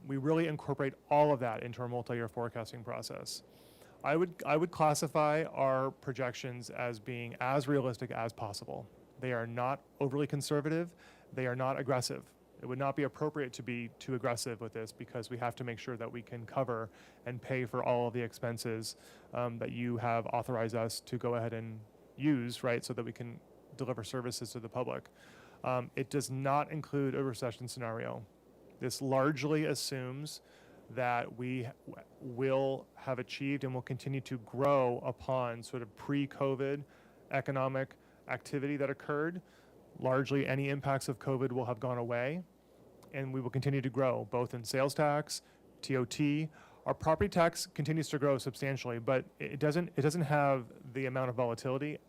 We really incorporate all of that into our multi-year forecasting process. I would classify our projections as being as realistic as possible. They are not overly conservative. They are not aggressive. It would not be appropriate to be too aggressive with this because we have to make sure that we can cover and pay for all of the expenses that you have authorized us to go ahead and use, right, so that we can deliver services to the public. It does not include a recession scenario. This largely assumes that we will have achieved and will continue to grow upon sort of pre-COVID economic activity that occurred. Largely, any impacts of COVID will have gone away, and we will continue to grow, both in sales tax, TOT. Our property tax continues to grow substantially, but it doesn't have the amount of volatility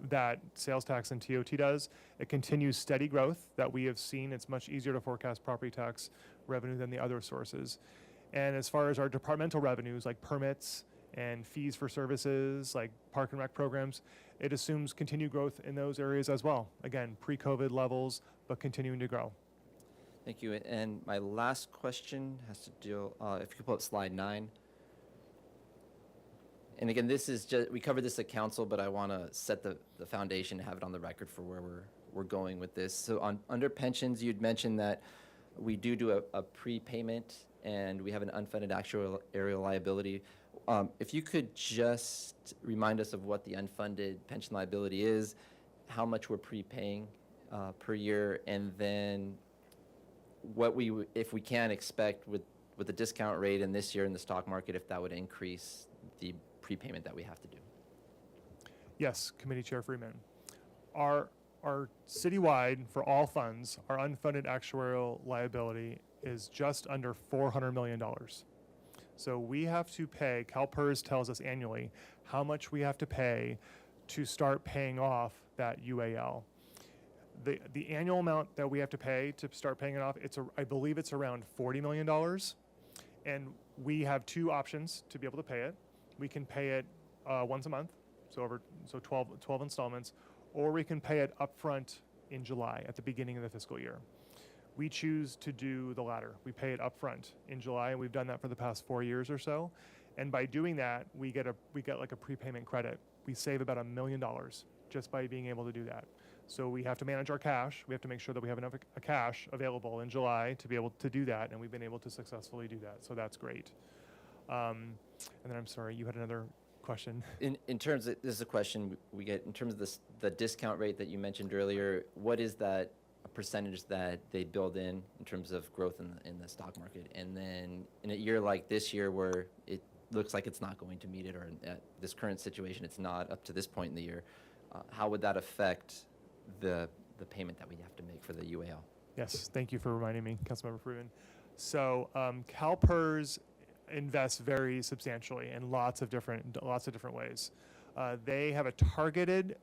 that sales tax and TOT does. It continues steady growth that we have seen. It's much easier to forecast property tax revenue than the other sources. And as far as our departmental revenues, like permits and fees for services, like park and rec programs, it assumes continued growth in those areas as well. Again, pre-COVID levels, but continuing to grow. Thank you. And my last question has to deal, if you could pull up slide 9. And again, this is just, we covered this at council, but I want to set the foundation, have it on the record for where we're going with this. So under pensions, you'd mentioned that we do a prepayment and we have an unfunded actuarial liability. If you could just remind us of what the unfunded pension liability is, how much we're prepaying per year, and then what if we can expect with the discount rate in this year in the stock market, if that would increase the prepayment that we have to do. Yes, Committee Chair Freeman. Our citywide, for all funds, our unfunded actuarial liability is just under $400 million. So we have to pay, CalPERS tells us annually how much we have to pay to start paying off that UAL. The annual amount that we have to pay to start paying it off, I believe it's around $40 million. And we have two options to be able to pay it. We can pay it once a month, so 12 installments, or we can pay it upfront in July at the beginning of the fiscal year. We choose to do the latter. We pay it upfront in July, and we've done that for the past 4 years or so. And by doing that, we get like a prepayment credit. We save about $1 million just by being able to do that. So we have to manage our cash. We have to make sure that we have enough cash available in July to be able to do that, and we've been able to successfully do that. So that's great. And then I'm sorry, you had another question. In terms of, this is a question we get, in terms of the discount rate that you mentioned earlier, what is that percentage that they build in terms of growth in the stock market? And then in a year like this year where it looks like it's not going to meet it, or at this current situation it's not up to this point in the year, how would that affect the payment that we have to make for the UAL? Yes, thank you for reminding me, Councilmember Freeman. So CalPERS invests very substantially in lots of different ways. They have a targeted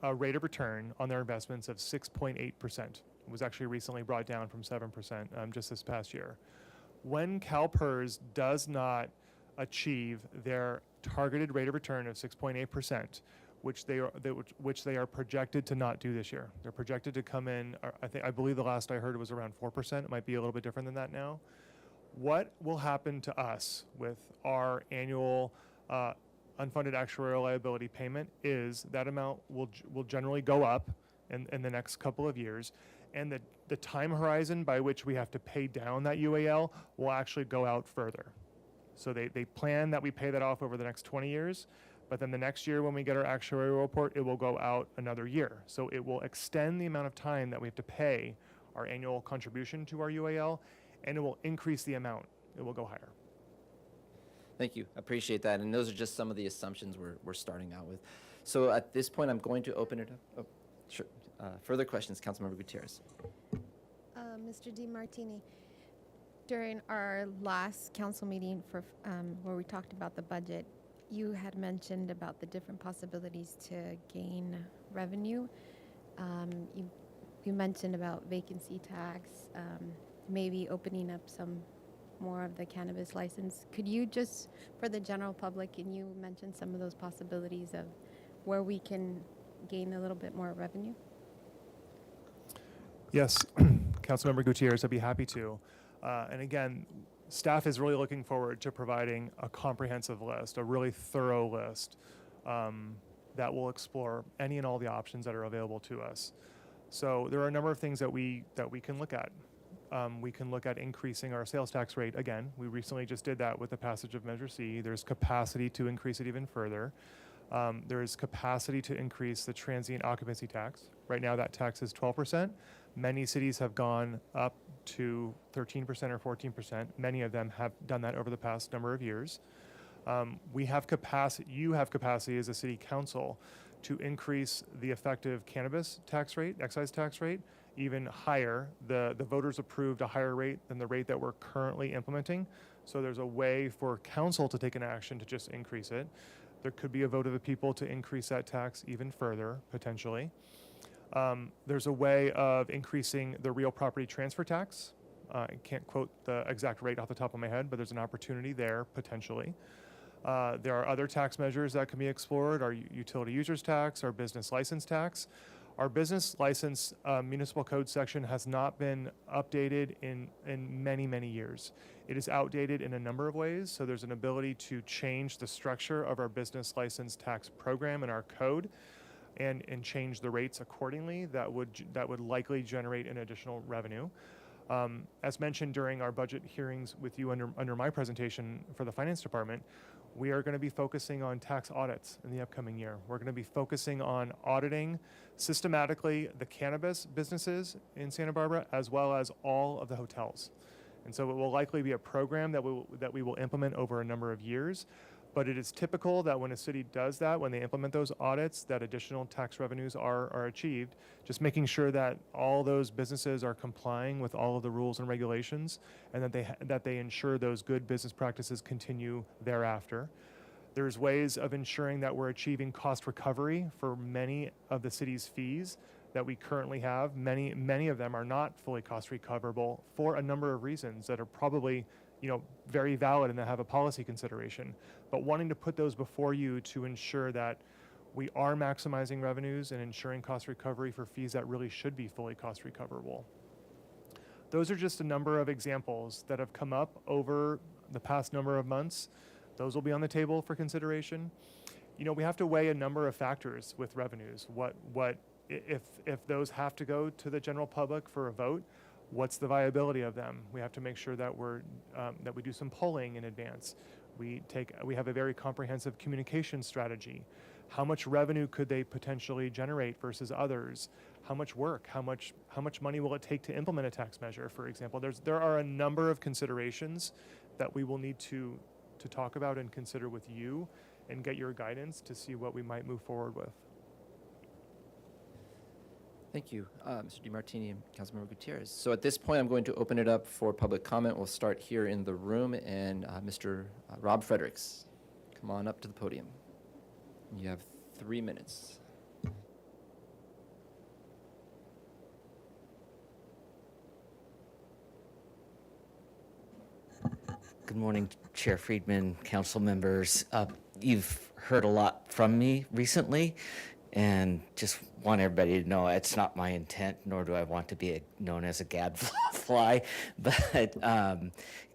rate of return on their investments of 6.8%. It was actually recently brought down from 7% just this past year. When CalPERS does not achieve their targeted rate of return of 6.8%, which they are projected to not do this year. They're projected to come in, I believe the last I heard it was around 4%. It might be a little bit different than that now. What will happen to us with our annual unfunded actuarial liability payment is that amount will generally go up in the next couple of years, and the time horizon by which we have to pay down that UAL will actually go out further. So they plan that we pay that off over the next 20 years, but then the next year when we get our actuarial report, it will go out another year. So it will extend the amount of time that we have to pay our annual contribution to our UAL, and it will increase the amount. It will go higher. Thank you. I appreciate that. And those are just some of the assumptions we're starting out with. So at this point, I'm going to open it up. Oh, sure. Further questions, Councilmember Gutierrez. Mr. DiMartini, during our last council meeting where we talked about the budget, you had mentioned about the different possibilities to gain revenue. You mentioned about vacancy tax, maybe opening up some more of the cannabis license. Could you just, for the general public, can you mention some of those possibilities of where we can gain a little bit more revenue? Yes, Councilmember Gutierrez, I'd be happy to. And again, staff is really looking forward to providing a comprehensive list, a really thorough list that will explore any and all the options that are available to us. So there are a number of things that we can look at. We can look at increasing our sales tax rate. Again, we recently just did that with the passage of Measure C. There's capacity to increase it even further. There is capacity to increase the transient occupancy tax. Right now that tax is 12%. Many cities have gone up to 13% or 14%. Many of them have done that over the past number of years. We have capacity, you have capacity as a city council to increase the effective cannabis tax rate, excise tax rate, even higher. The voters approved a higher rate than the rate that we're currently implementing. So there's a way for council to take an action to just increase it. There could be a vote of the people to increase that tax even further, potentially. There's a way of increasing the real property transfer tax. I can't quote the exact rate off the top of my head, but there's an opportunity there, potentially. There are other tax measures that can be explored, our utility users tax, our business license tax. Our business license municipal code section has not been updated in many, many years. It is outdated in a number of ways, so there's an ability to change the structure of our business license tax program in our code and change the rates accordingly. That would likely generate an additional revenue. As mentioned during our budget hearings with you under my presentation for the Finance Department, we are going to be focusing on tax audits in the upcoming year. We're going to be focusing on auditing systematically the cannabis businesses in Santa Barbara, as well as all of the hotels. And so it will likely be a program that we will implement over a number of years. But it is typical that when a city does that, when they implement those audits, that additional tax revenues are achieved. Just making sure that all those businesses are complying with all of the rules and regulations, and that they ensure those good business practices continue thereafter. There's ways of ensuring that we're achieving cost recovery for many of the city's fees that we currently have. Many of them are not fully cost recoverable for a number of reasons that are probably, very valid and that have a policy consideration. But wanting to put those before you to ensure that we are maximizing revenues and ensuring cost recovery for fees that really should be fully cost recoverable. Those are just a number of examples that have come up over the past number of months. Those will be on the table for consideration. We have to weigh a number of factors with revenues. If those have to go to the general public for a vote, what's the viability of them? We have to make sure that that we do some polling in advance. We have a very comprehensive communication strategy. How much revenue could they potentially generate versus others? How much work? How much money will it take to implement a tax measure, for example? There are a number of considerations that we will need to talk about and consider with you and get your guidance to see what we might move forward with. Thank you, Mr. DiMartini and Councilmember Gutierrez. So at this point, I'm going to open it up for public comment. We'll start here in the room, and Mr. Rob Fredericks, come on up to the podium. You have 3 minutes. Good morning, Chair Friedman, council members. You've heard a lot from me recently, and just want everybody to know it's not my intent, nor do I want to be known as a gadfly, but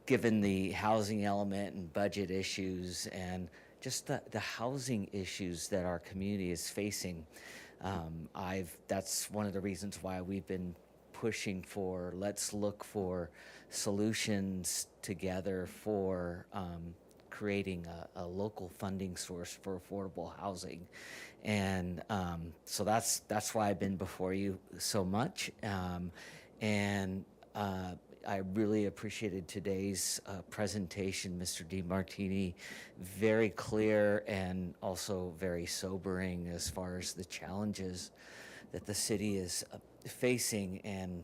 given the housing element and budget issues and just the housing issues that our community is facing, that's one of the reasons why we've been pushing for, let's look for solutions together for creating a local funding source for affordable housing. And so that's why I've been before you so much. I really appreciated today's presentation, Mr. DiMartini. Very clear and also very sobering as far as the challenges that the city is facing. And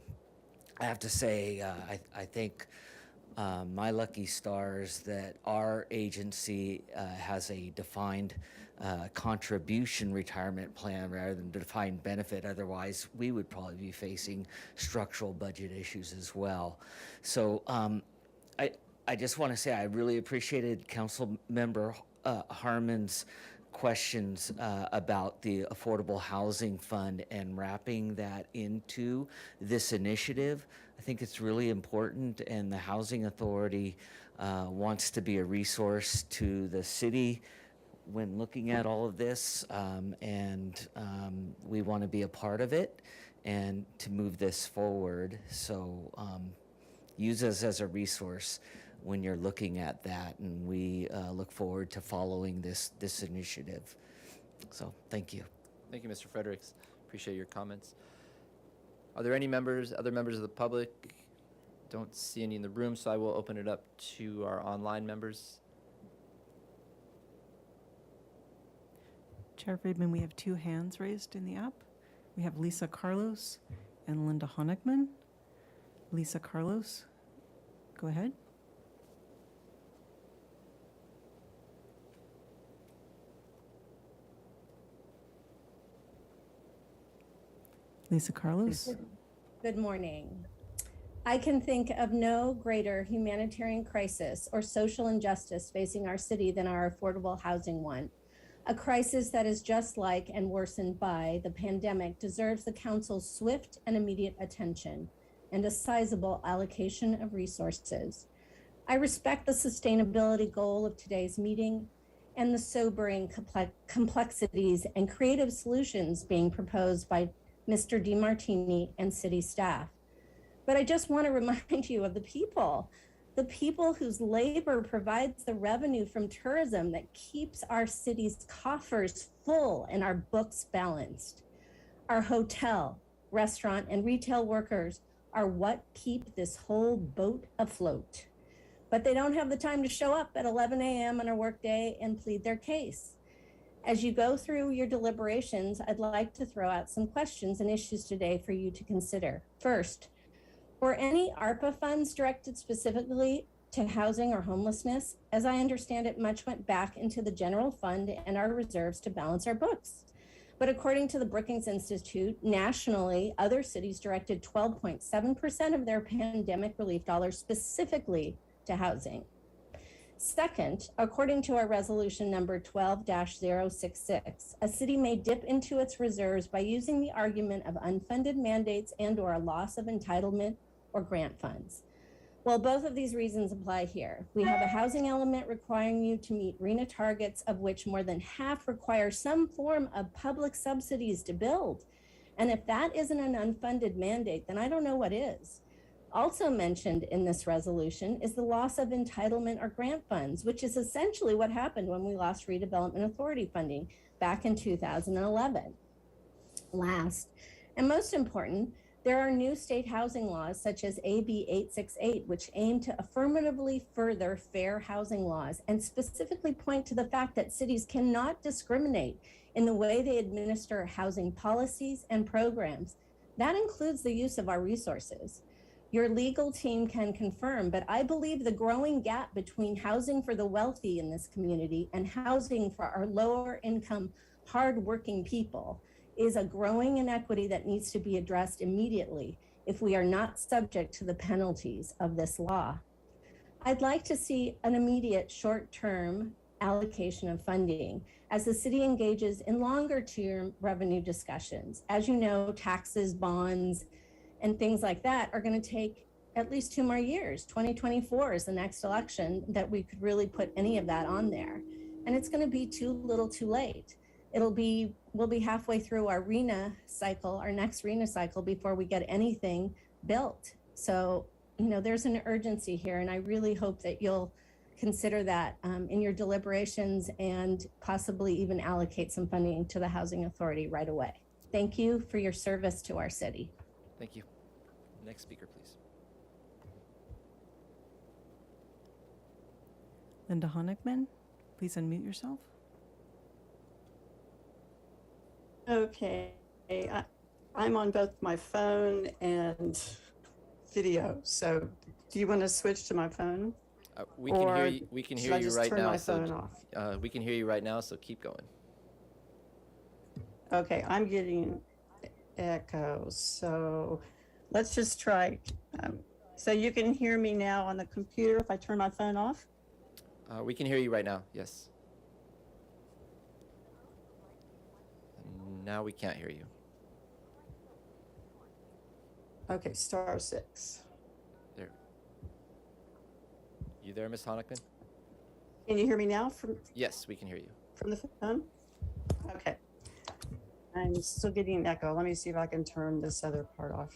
I have to say, I think my lucky stars that our agency has a defined contribution retirement plan rather than defined benefit. Otherwise, we would probably be facing structural budget issues as well. So I just want to say I really appreciated Council Member Harmon's questions about the Affordable Housing Fund and wrapping that into this initiative. I think it's really important, and the Housing Authority wants to be a resource to the city when looking at all of this, and we want to be a part of it and to move this forward. So use us as a resource when you're looking at that, and we look forward to following this initiative. So thank you. Thank you, Mr. Fredericks. Appreciate your comments. Are there any other members of the public? Don't see any in the room, so I will open it up to our online members. Chair Friedman, we have 2 hands raised in the app. We have Lisa Carlos and Linda Honigman. Lisa Carlos, go ahead. Lisa Carlos. Good morning. I can think of no greater humanitarian crisis or social injustice facing our city than our affordable housing one. A crisis that is just like and worsened by the pandemic deserves the council's swift and immediate attention and a sizable allocation of resources. I respect the sustainability goal of today's meeting and the sobering complexities and creative solutions being proposed by Mr. DiMartini and city staff. But I just want to remind you of the people whose labor provides the revenue from tourism that keeps our city's coffers full and our books balanced. Our hotel, restaurant, and retail workers are what keep this whole boat afloat. But they don't have the time to show up at 11 a.m. on a workday and plead their case. As you go through your deliberations, I'd like to throw out some questions and issues today for you to consider. First, were any ARPA funds directed specifically to housing or homelessness. As I understand it, much went back into the general fund and our reserves to balance our books. But according to the Brookings Institute, nationally, other cities directed 12.7% of their pandemic relief dollars specifically to housing. Second, according to our resolution number 12-066, a city may dip into its reserves by using the argument of unfunded mandates and/or a loss of entitlement or grant funds. Well, both of these reasons apply here. We have a housing element requiring you to meet RHNA targets, of which more than half require some form of public subsidies to build. And if that isn't an unfunded mandate, then I don't know what is. Also mentioned in this resolution is the loss of entitlement or grant funds, which is essentially what happened when we lost redevelopment authority funding back in 2011. Last, and most important, there are new state housing laws such as AB 868, which aim to affirmatively further fair housing laws and specifically point to the fact that cities cannot discriminate in the way they administer housing policies and programs. That includes the use of our resources. Your legal team can confirm, but I believe the growing gap between housing for the wealthy in this community and housing for our lower income, hardworking people is a growing inequity that needs to be addressed immediately if we are not subject to the penalties of this law. I'd like to see an immediate short-term allocation of funding as the city engages in longer-term revenue discussions. As you know, taxes, bonds, and things like that are going to take at least 2 more years. 2024 is the next election that we could really put any of that on there. And it's going to be too little too late. We'll be halfway through our RHNA cycle, our next RHNA cycle, before we get anything built. So, there's an urgency here, and I really hope that you'll consider that in your deliberations and possibly even allocate some funding to the Housing Authority right away. Thank you for your service to our city. Thank you. Next speaker, please. Linda Honigman, please unmute yourself. Okay, I'm on both my phone and video. So do you want to switch to my phone? We can hear you. We can hear you right now. Turn my phone off? We can hear you right now. So keep going. Okay, I'm getting echo. So let's just try. So you can hear me now on the computer if I turn my phone off? We can hear you right now. Yes. Now we can't hear you. Okay, *6. There. You there, Ms. Honigman? Can you hear me now Yes, we can hear you. from the phone? Okay. I'm still getting an echo. Let me see if I can turn this other part off.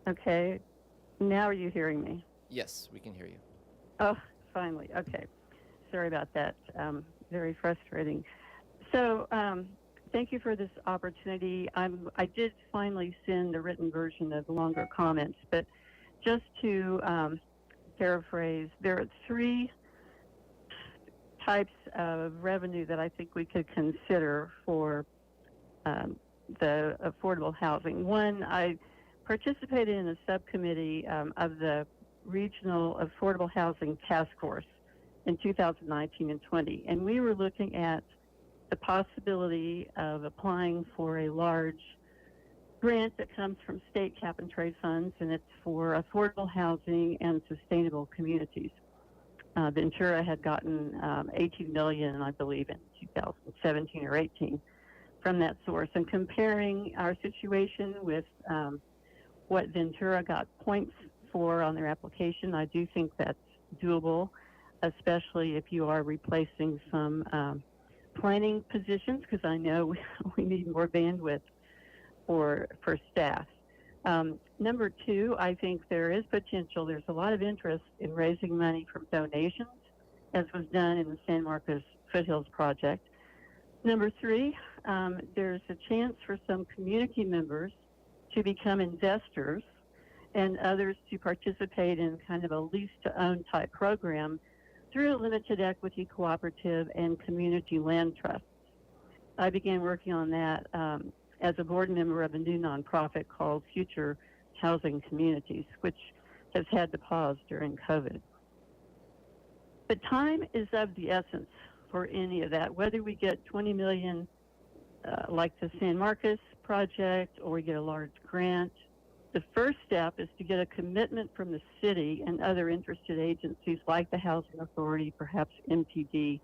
Okay. Now are you hearing me? Yes, we can hear you. Oh, finally. Okay. Sorry about that. Very frustrating. So, thank you for this opportunity. I did finally send a written version of longer comments, but just to paraphrase, there are 3 types of revenue that I think we could consider for the affordable housing. One, I participated in a subcommittee of the Regional Affordable Housing Task Force in 2019 and 20, and we were looking at the possibility of applying for a large grant that comes from state cap and trade funds, and it's for affordable housing and sustainable communities. Ventura had gotten $18 million, I believe, in 2017 or 18 from that source. And comparing our situation with what Ventura got points for on their application, I do think that's doable, especially if you are replacing some planning positions, because I know we need more bandwidth for staff. Number 2, I think there is potential. There's a lot of interest in raising money from donations, as was done in the San Marcos Foothills project. Number 3, there's a chance for some community members to become investors and others to participate in kind of a lease-to-own type program through limited equity cooperative and community land trusts. I began working on that as a board member of a new nonprofit called Future Housing Communities, which has had to pause during COVID. But time is of the essence for any of that, whether we get 20 million like the San Marcos project or we get a large grant. The first step is to get a commitment from the city and other interested agencies like the Housing Authority, perhaps MPD.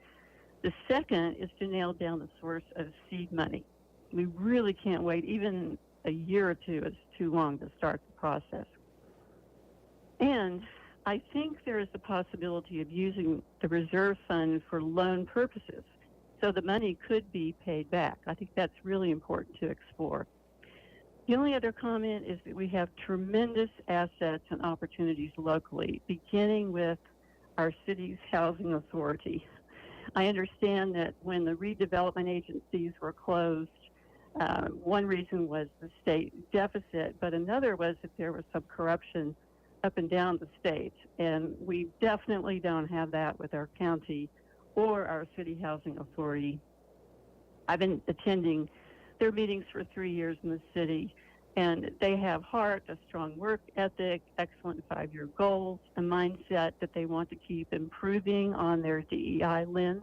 The second is to nail down the source of seed money. We really can't wait. Even a year or two is too long to start the process. And I think there is the possibility of using the reserve fund for loan purposes, so the money could be paid back. I think that's really important to explore. The only other comment is that we have tremendous assets and opportunities locally, beginning with our city's housing authority. I understand that when the redevelopment agencies were closed, one reason was the state deficit, but another was that there was some corruption up and down the state, and we definitely don't have that with our county or our city housing authority. I've been attending their meetings for 3 years in the city, and they have heart, a strong work ethic, excellent 5-year goals, a mindset that they want to keep improving on their DEI lens.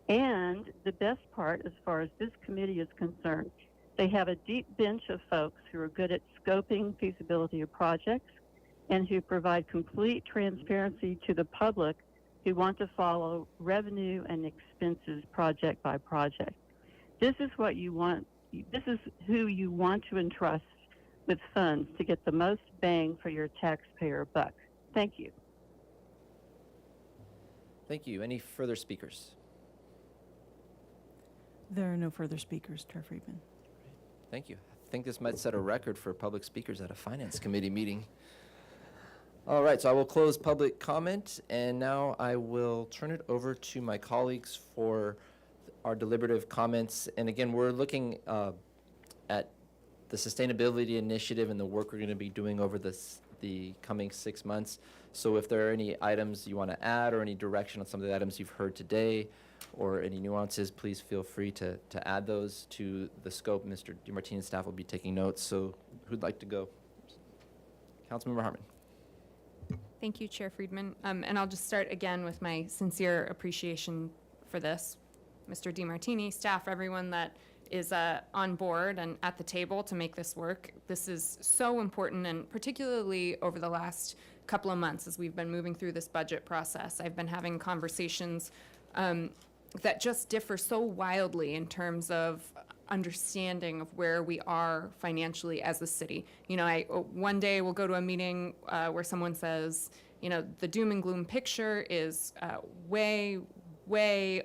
And the best part, as far as this committee is concerned, they have a deep bench of folks who are good at scoping feasibility of projects and who provide complete transparency to the public who want to follow revenue and expenses project by project. This is what you want. This is who you want to entrust with funds to get the most bang for your taxpayer buck. Thank you. Thank you. Any further speakers? There are no further speakers, Chair Friedman. Thank you. I think this might set a record for public speakers at a finance committee meeting. All right, so I will close public comment, and now I will turn it over to my colleagues for our deliberative comments. And again, we're looking at the sustainability initiative and the work we're going to be doing over the coming 6 months. So if there are any items you want to add or any direction on some of the items you've heard today or any nuances, please feel free to add those to the scope. Mr. DeMartini's staff will be taking notes. So who'd like to go? Councilmember Harmon. Thank you, Chair Friedman. And I'll just start again with my sincere appreciation for this. Mr. DeMartini, staff, everyone that is on board and at the table to make this work. This is so important, and particularly over the last couple of months as we've been moving through this budget process. I've been having conversations that just differ so wildly in terms of understanding of where we are financially as a city. You know, one day we'll go to a meeting where someone says, you know, the doom and gloom picture is way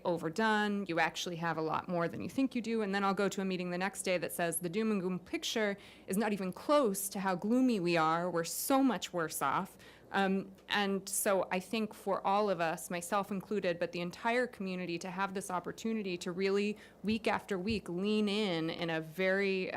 overdone. You actually have a lot more than you think you do. And then I'll go to a meeting the next day that says the doom and gloom picture is not even close to how gloomy we are. We're so much worse off. And so I think for all of us, myself included, but the entire community, to have this opportunity to really week after week lean in a very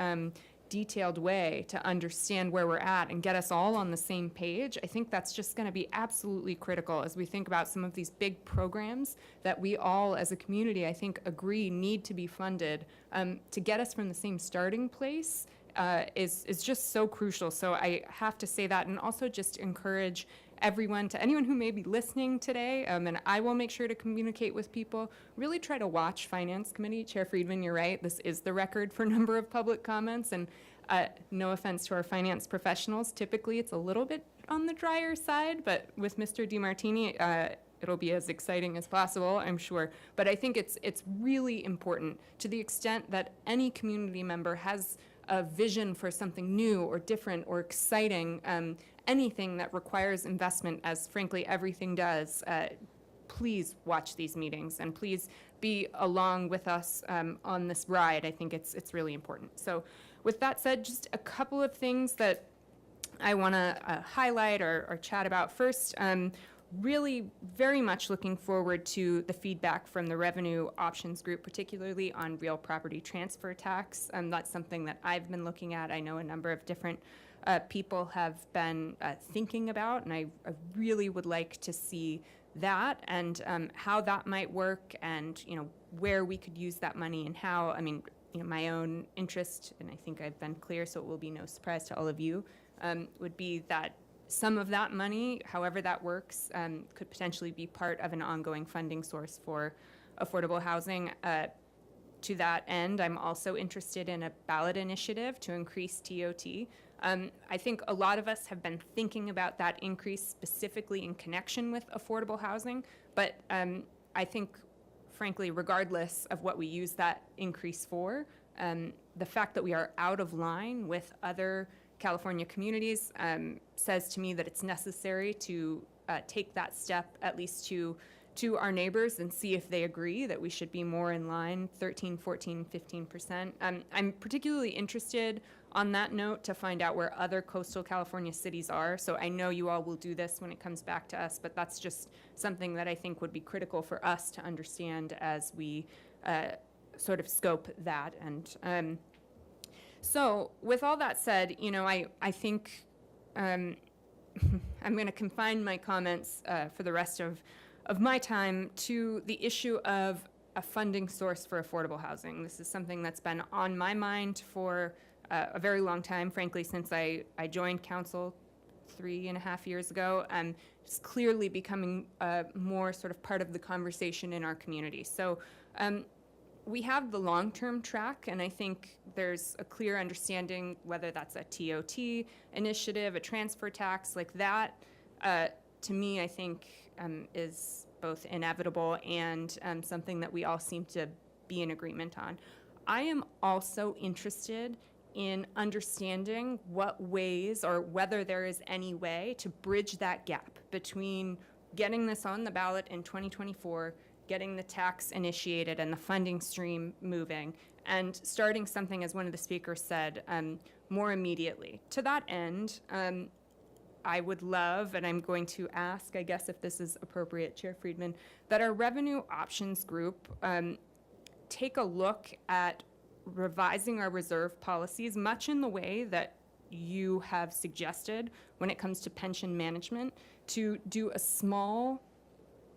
detailed way to understand where we're at and get us all on the same page, I think that's just going to be absolutely critical as we think about some of these big programs that we all as a community, I think, agree need to be funded to get us from the same starting place. Is just so crucial. So I have to say that, and also just encourage everyone, to anyone who may be listening today, and I will make sure to communicate with people, really try to watch Finance Committee. Chair Friedman, you're right, this is the record for number of public comments, and no offense to our finance professionals, typically it's a little bit on the drier side, but with Mr. DeMartini, it'll be as exciting as possible, I'm sure. But I think it's really important, to the extent that any community member has a vision for something new or different or exciting, anything that requires investment, as frankly everything does, please watch these meetings and please be along with us on this ride. I think it's really important. So with that said, just a couple of things that I want to highlight or chat about. First, really very much looking forward to the feedback from the Revenue Options Group, particularly on real property transfer tax. That's something that I've been looking at. I know a number of different people have been thinking about, and I really would like to see that and how that might work, and where we could use that money and how. I mean, my own interest, and I think I've been clear, so it will be no surprise to all of you, would be that some of that money, however that works, could potentially be part of an ongoing funding source for affordable housing. To that end, I'm also interested in a ballot initiative to increase TOT. I think a lot of us have been thinking about that increase specifically in connection with affordable housing, but I think, frankly, regardless of what we use that increase for, the fact that we are out of line with other California communities says to me that it's necessary to take that step, at least to our neighbors, and see if they agree that we should be more in line, 13, 14, 15%. I'm particularly interested on that note to find out where other coastal California cities are. So I know you all will do this when it comes back to us, but that's just something that I think would be critical for us to understand as we sort of scope that. And so with all that said, I think I'm going to confine my comments for the rest of my time to the issue of a funding source for affordable housing. This is something that's been on my mind for a very long time, frankly, since I joined council 3.5 years ago. It's clearly becoming more sort of part of the conversation in our community. So we have the long-term track, and I think there's a clear understanding, whether that's a TOT initiative, a transfer tax, like that, to me, I think is both inevitable and something that we all seem to be in agreement on. I am also interested in understanding what ways, or whether there is any way, to bridge that gap between getting this on the ballot in 2024, getting the tax initiated and the funding stream moving, and starting something, as one of the speakers said, more immediately. To that end, I would love, and I'm going to ask, I guess if this is appropriate, Chair Friedman, that our revenue options group take a look at revising our reserve policies, much in the way that you have suggested when it comes to pension management, to do a small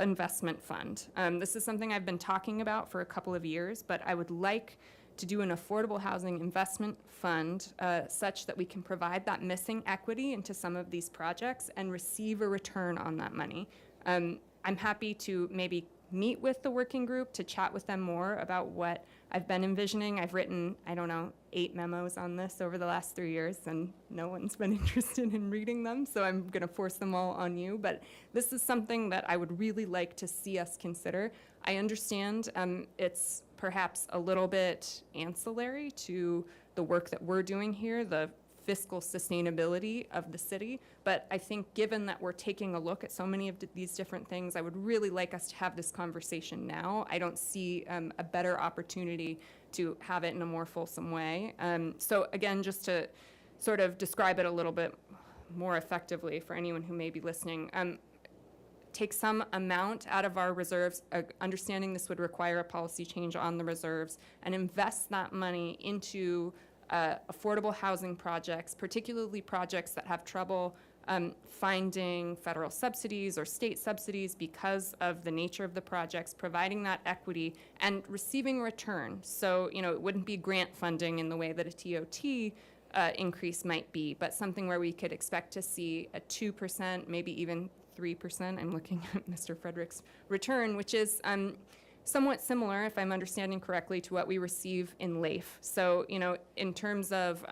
investment fund. This is something I've been talking about for a couple of years, but I would like to do an affordable housing investment fund such that we can provide that missing equity into some of these projects and receive a return on that money. I'm happy to maybe meet with the working group to chat with them more about what I've been envisioning. I've written, 8 memos on this over the last 3 years, and no one's been interested in reading them, so I'm going to force them all on you. But this is something that I would really like to see us consider. I understand it's perhaps a little bit ancillary to the work that we're doing here, the fiscal sustainability of the city, but I think given that we're taking a look at so many of these different things, I would really like us to have this conversation now. I don't see a better opportunity to have it in a more fulsome way. So again, just to sort of describe it a little bit more effectively for anyone who may be listening, take some amount out of our reserves, understanding this would require a policy change on the reserves, and invest that money into affordable housing projects, particularly projects that have trouble finding federal subsidies or state subsidies because of the nature of the projects, providing that equity and receiving a return. So, it wouldn't be grant funding in the way that a TOT increase might be, but something where we could expect to see a 2%, maybe even 3%. I'm looking at Mr. Frederick's return, which is somewhat similar, if I'm understanding correctly, to what we receive in LAIF. So, in terms of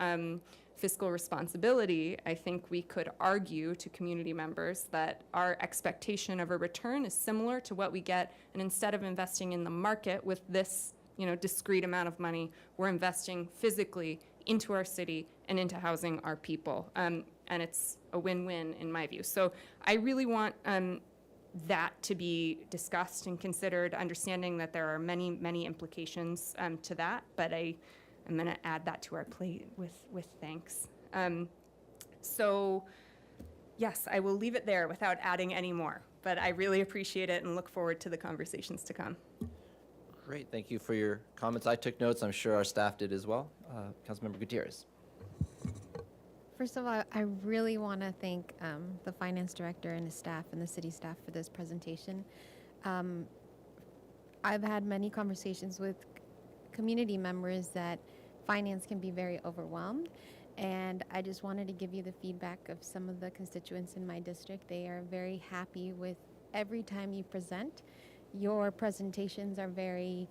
fiscal responsibility, I think we could argue to community members that our expectation of a return is similar to what we get, and instead of investing in the market with this, discrete amount of money, we're investing physically into our city and into housing our people. And it's a win-win in my view. So I really want that to be discussed and considered, understanding that there are many, many implications to that, but I'm going to add that to our plate with thanks. So yes, I will leave it there without adding any more, but I really appreciate it and look forward to the conversations to come. Great, thank you for your comments. I took notes. I'm sure our staff did as well. Councilmember Gutierrez. First of all, I really want to thank the finance director and his staff and the city staff for this presentation. I've had many conversations with community members that finance can be very overwhelmed. And I just wanted to give you the feedback of some of the constituents in my district. They are very happy with every time you present. Your presentations are very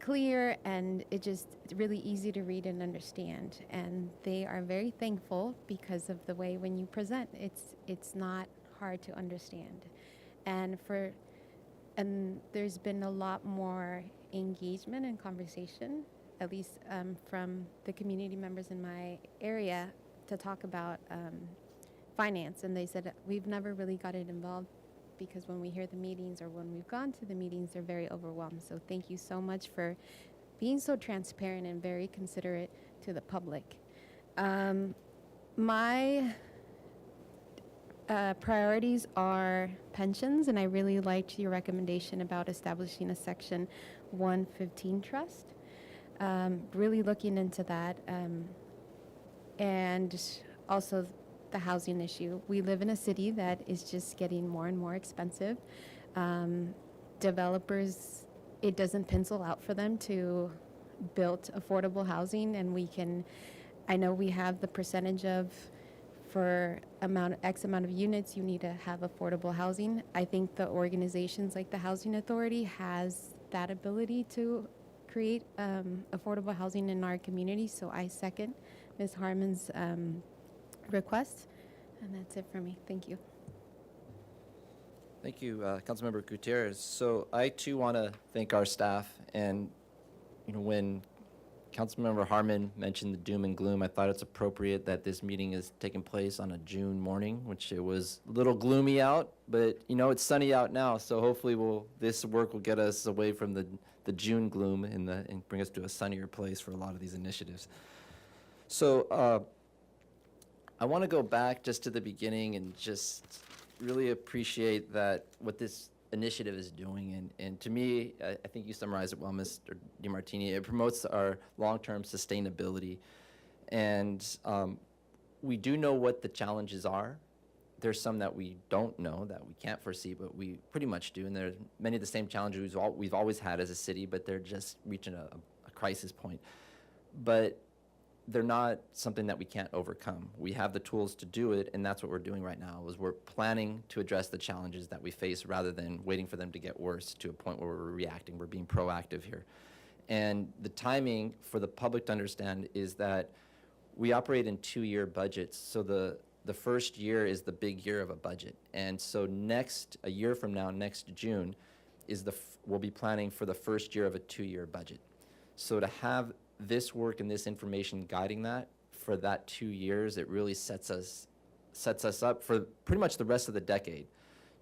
clear, and it's really easy to read and understand. And they are very thankful because of the way when you present, it's not hard to understand. And there's been a lot more engagement and conversation, at least from the community members in my area, to talk about finance. And they said, we've never really got it involved because when we hear the meetings or when we've gone to the meetings, they're very overwhelmed. So thank you so much for being so transparent and very considerate to the public. My priorities are pensions, and I really liked your recommendation about establishing a Section 115 trust. Really looking into that, and also the housing issue. We live in a city that is just getting more and more expensive. Developers, it doesn't pencil out for them to build affordable housing, and I know we have the percentage of, for X amount of units, you need to have affordable housing. I think the organizations like the Housing Authority has that ability to create affordable housing in our community. So I second Ms. Harmon's request, and that's it for me. Thank you. Thank you, Councilmember Gutierrez. So I too want to thank our staff. And when Councilmember Harmon mentioned the doom and gloom, I thought it's appropriate that this meeting is taking place on a June morning, which it was a little gloomy out, but it's sunny out now. So hopefully this work will get us away from the June gloom and bring us to a sunnier place for a lot of these initiatives. So I want to go back just to the beginning and just really appreciate that what this initiative is doing. And to me, I think you summarized it well, Mr. DeMartini. It promotes our long-term sustainability. And we do know what the challenges are. There's some that we don't know, that we can't foresee, but we pretty much do. And there's many of the same challenges we've always had as a city, but they're just reaching a crisis point. But they're not something that we can't overcome. We have the tools to do it, and that's what we're doing right now, is we're planning to address the challenges that we face rather than waiting for them to get worse to a point where we're reacting. We're being proactive here. And the timing for the public to understand is that we operate in 2-year budgets. So the first year is the big year of a budget. And so a year from now, next June, we'll be planning for the first year of a 2-year budget. So to have this work and this information guiding that for that 2 years, it really sets us up for pretty much the rest of the decade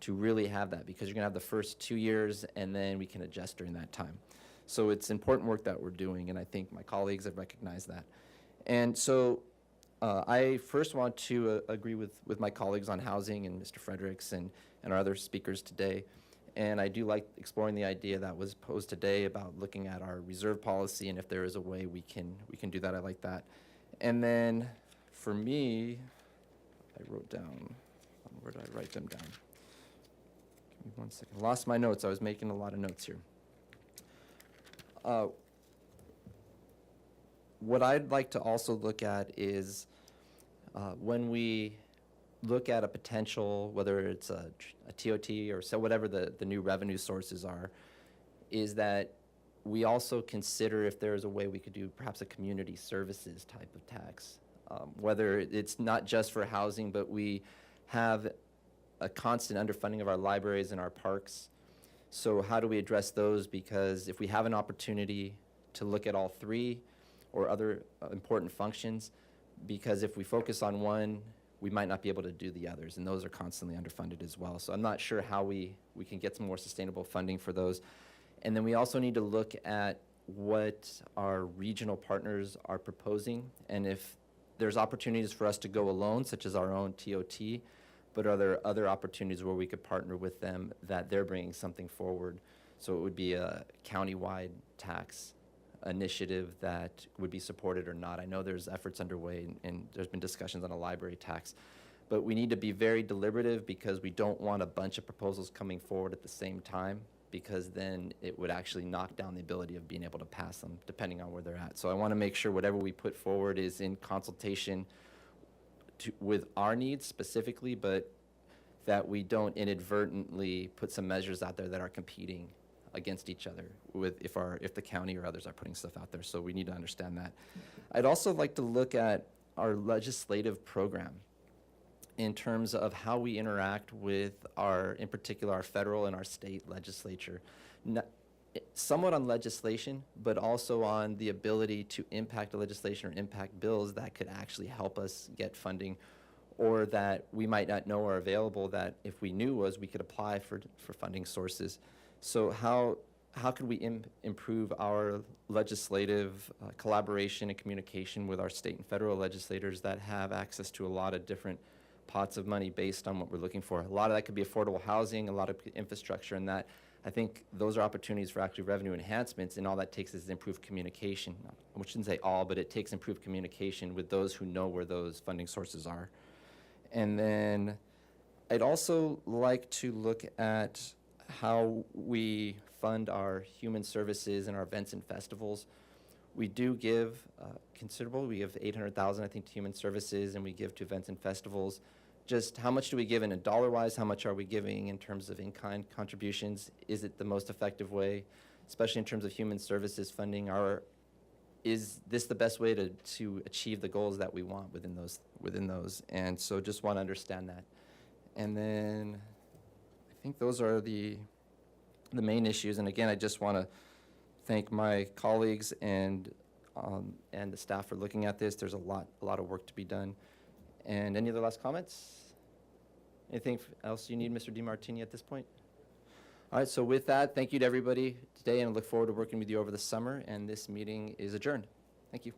to really have that, because you're going to have the first 2 years and then we can adjust during that time. So it's important work that we're doing, and I think my colleagues have recognized that. And so I first want to agree with my colleagues on housing and Mr. Fredericks and our other speakers today. And I do like exploring the idea that was posed today about looking at our reserve policy, and if there is a way we can do that. I like that. And then for me, I wrote down, where did I write them down? Give me 1 second. Lost my notes. I was making a lot of notes here. What I'd like to also look at is when we look at a potential, whether it's a TOT or so, whatever the new revenue sources are, is that we also consider if there's a way we could do perhaps a community services type of tax, whether it's not just for housing, but we have a constant underfunding of our libraries and our parks. So how do we address those? Because if we have an opportunity to look at all three or other important functions, because if we focus on one, we might not be able to do the others, and those are constantly underfunded as well. So I'm not sure how we can get some more sustainable funding for those. And then we also need to look at what our regional partners are proposing, and if there's opportunities for us to go alone, such as our own TOT, but are there other opportunities where we could partner with them that they're bringing something forward? So it would be a county-wide tax initiative that would be supported or not. I know there's efforts underway and there's been discussions on a library tax, but we need to be very deliberative because we don't want a bunch of proposals coming forward at the same time, because then it would actually knock down the ability of being able to pass them depending on where they're at. So I want to make sure whatever we put forward is in consultation with our needs specifically, but that we don't inadvertently put some measures out there that are competing against each other if the county or others are putting stuff out there. So we need to understand that. I'd also like to look at our legislative program in terms of how we interact with in particular, our federal and our state legislature. Somewhat on legislation, but also on the ability to impact the legislation or impact bills that could actually help us get funding, or that we might not know are available that if we knew we could apply for funding sources. So how could we improve our legislative collaboration and communication with our state and federal legislators that have access to a lot of different pots of money based on what we're looking for? A lot of that could be affordable housing, a lot of infrastructure, and that I think those are opportunities for actually revenue enhancements, and all that takes is improved communication. I shouldn't say all, but it takes improved communication with those who know where those funding sources are. And then I'd also like to look at how we fund our human services and our events and festivals. We do give considerable. We give $800,000, I think, to human services, and we give to events and festivals. Just how much do we give in a dollar-wise? How much are we giving in terms of in-kind contributions? Is it the most effective way, especially in terms of human services funding? Is this the best way to achieve the goals that we want within those? And so just want to understand that. And then I think those are the main issues. And again, I just want to thank my colleagues and the staff for looking at this. There's a lot of work to be done. And any other last comments? Anything else you need, Mr. DeMartini, at this point? All right, so with that, thank you to everybody today, and I look forward to working with you over the summer, and this meeting is adjourned. Thank you.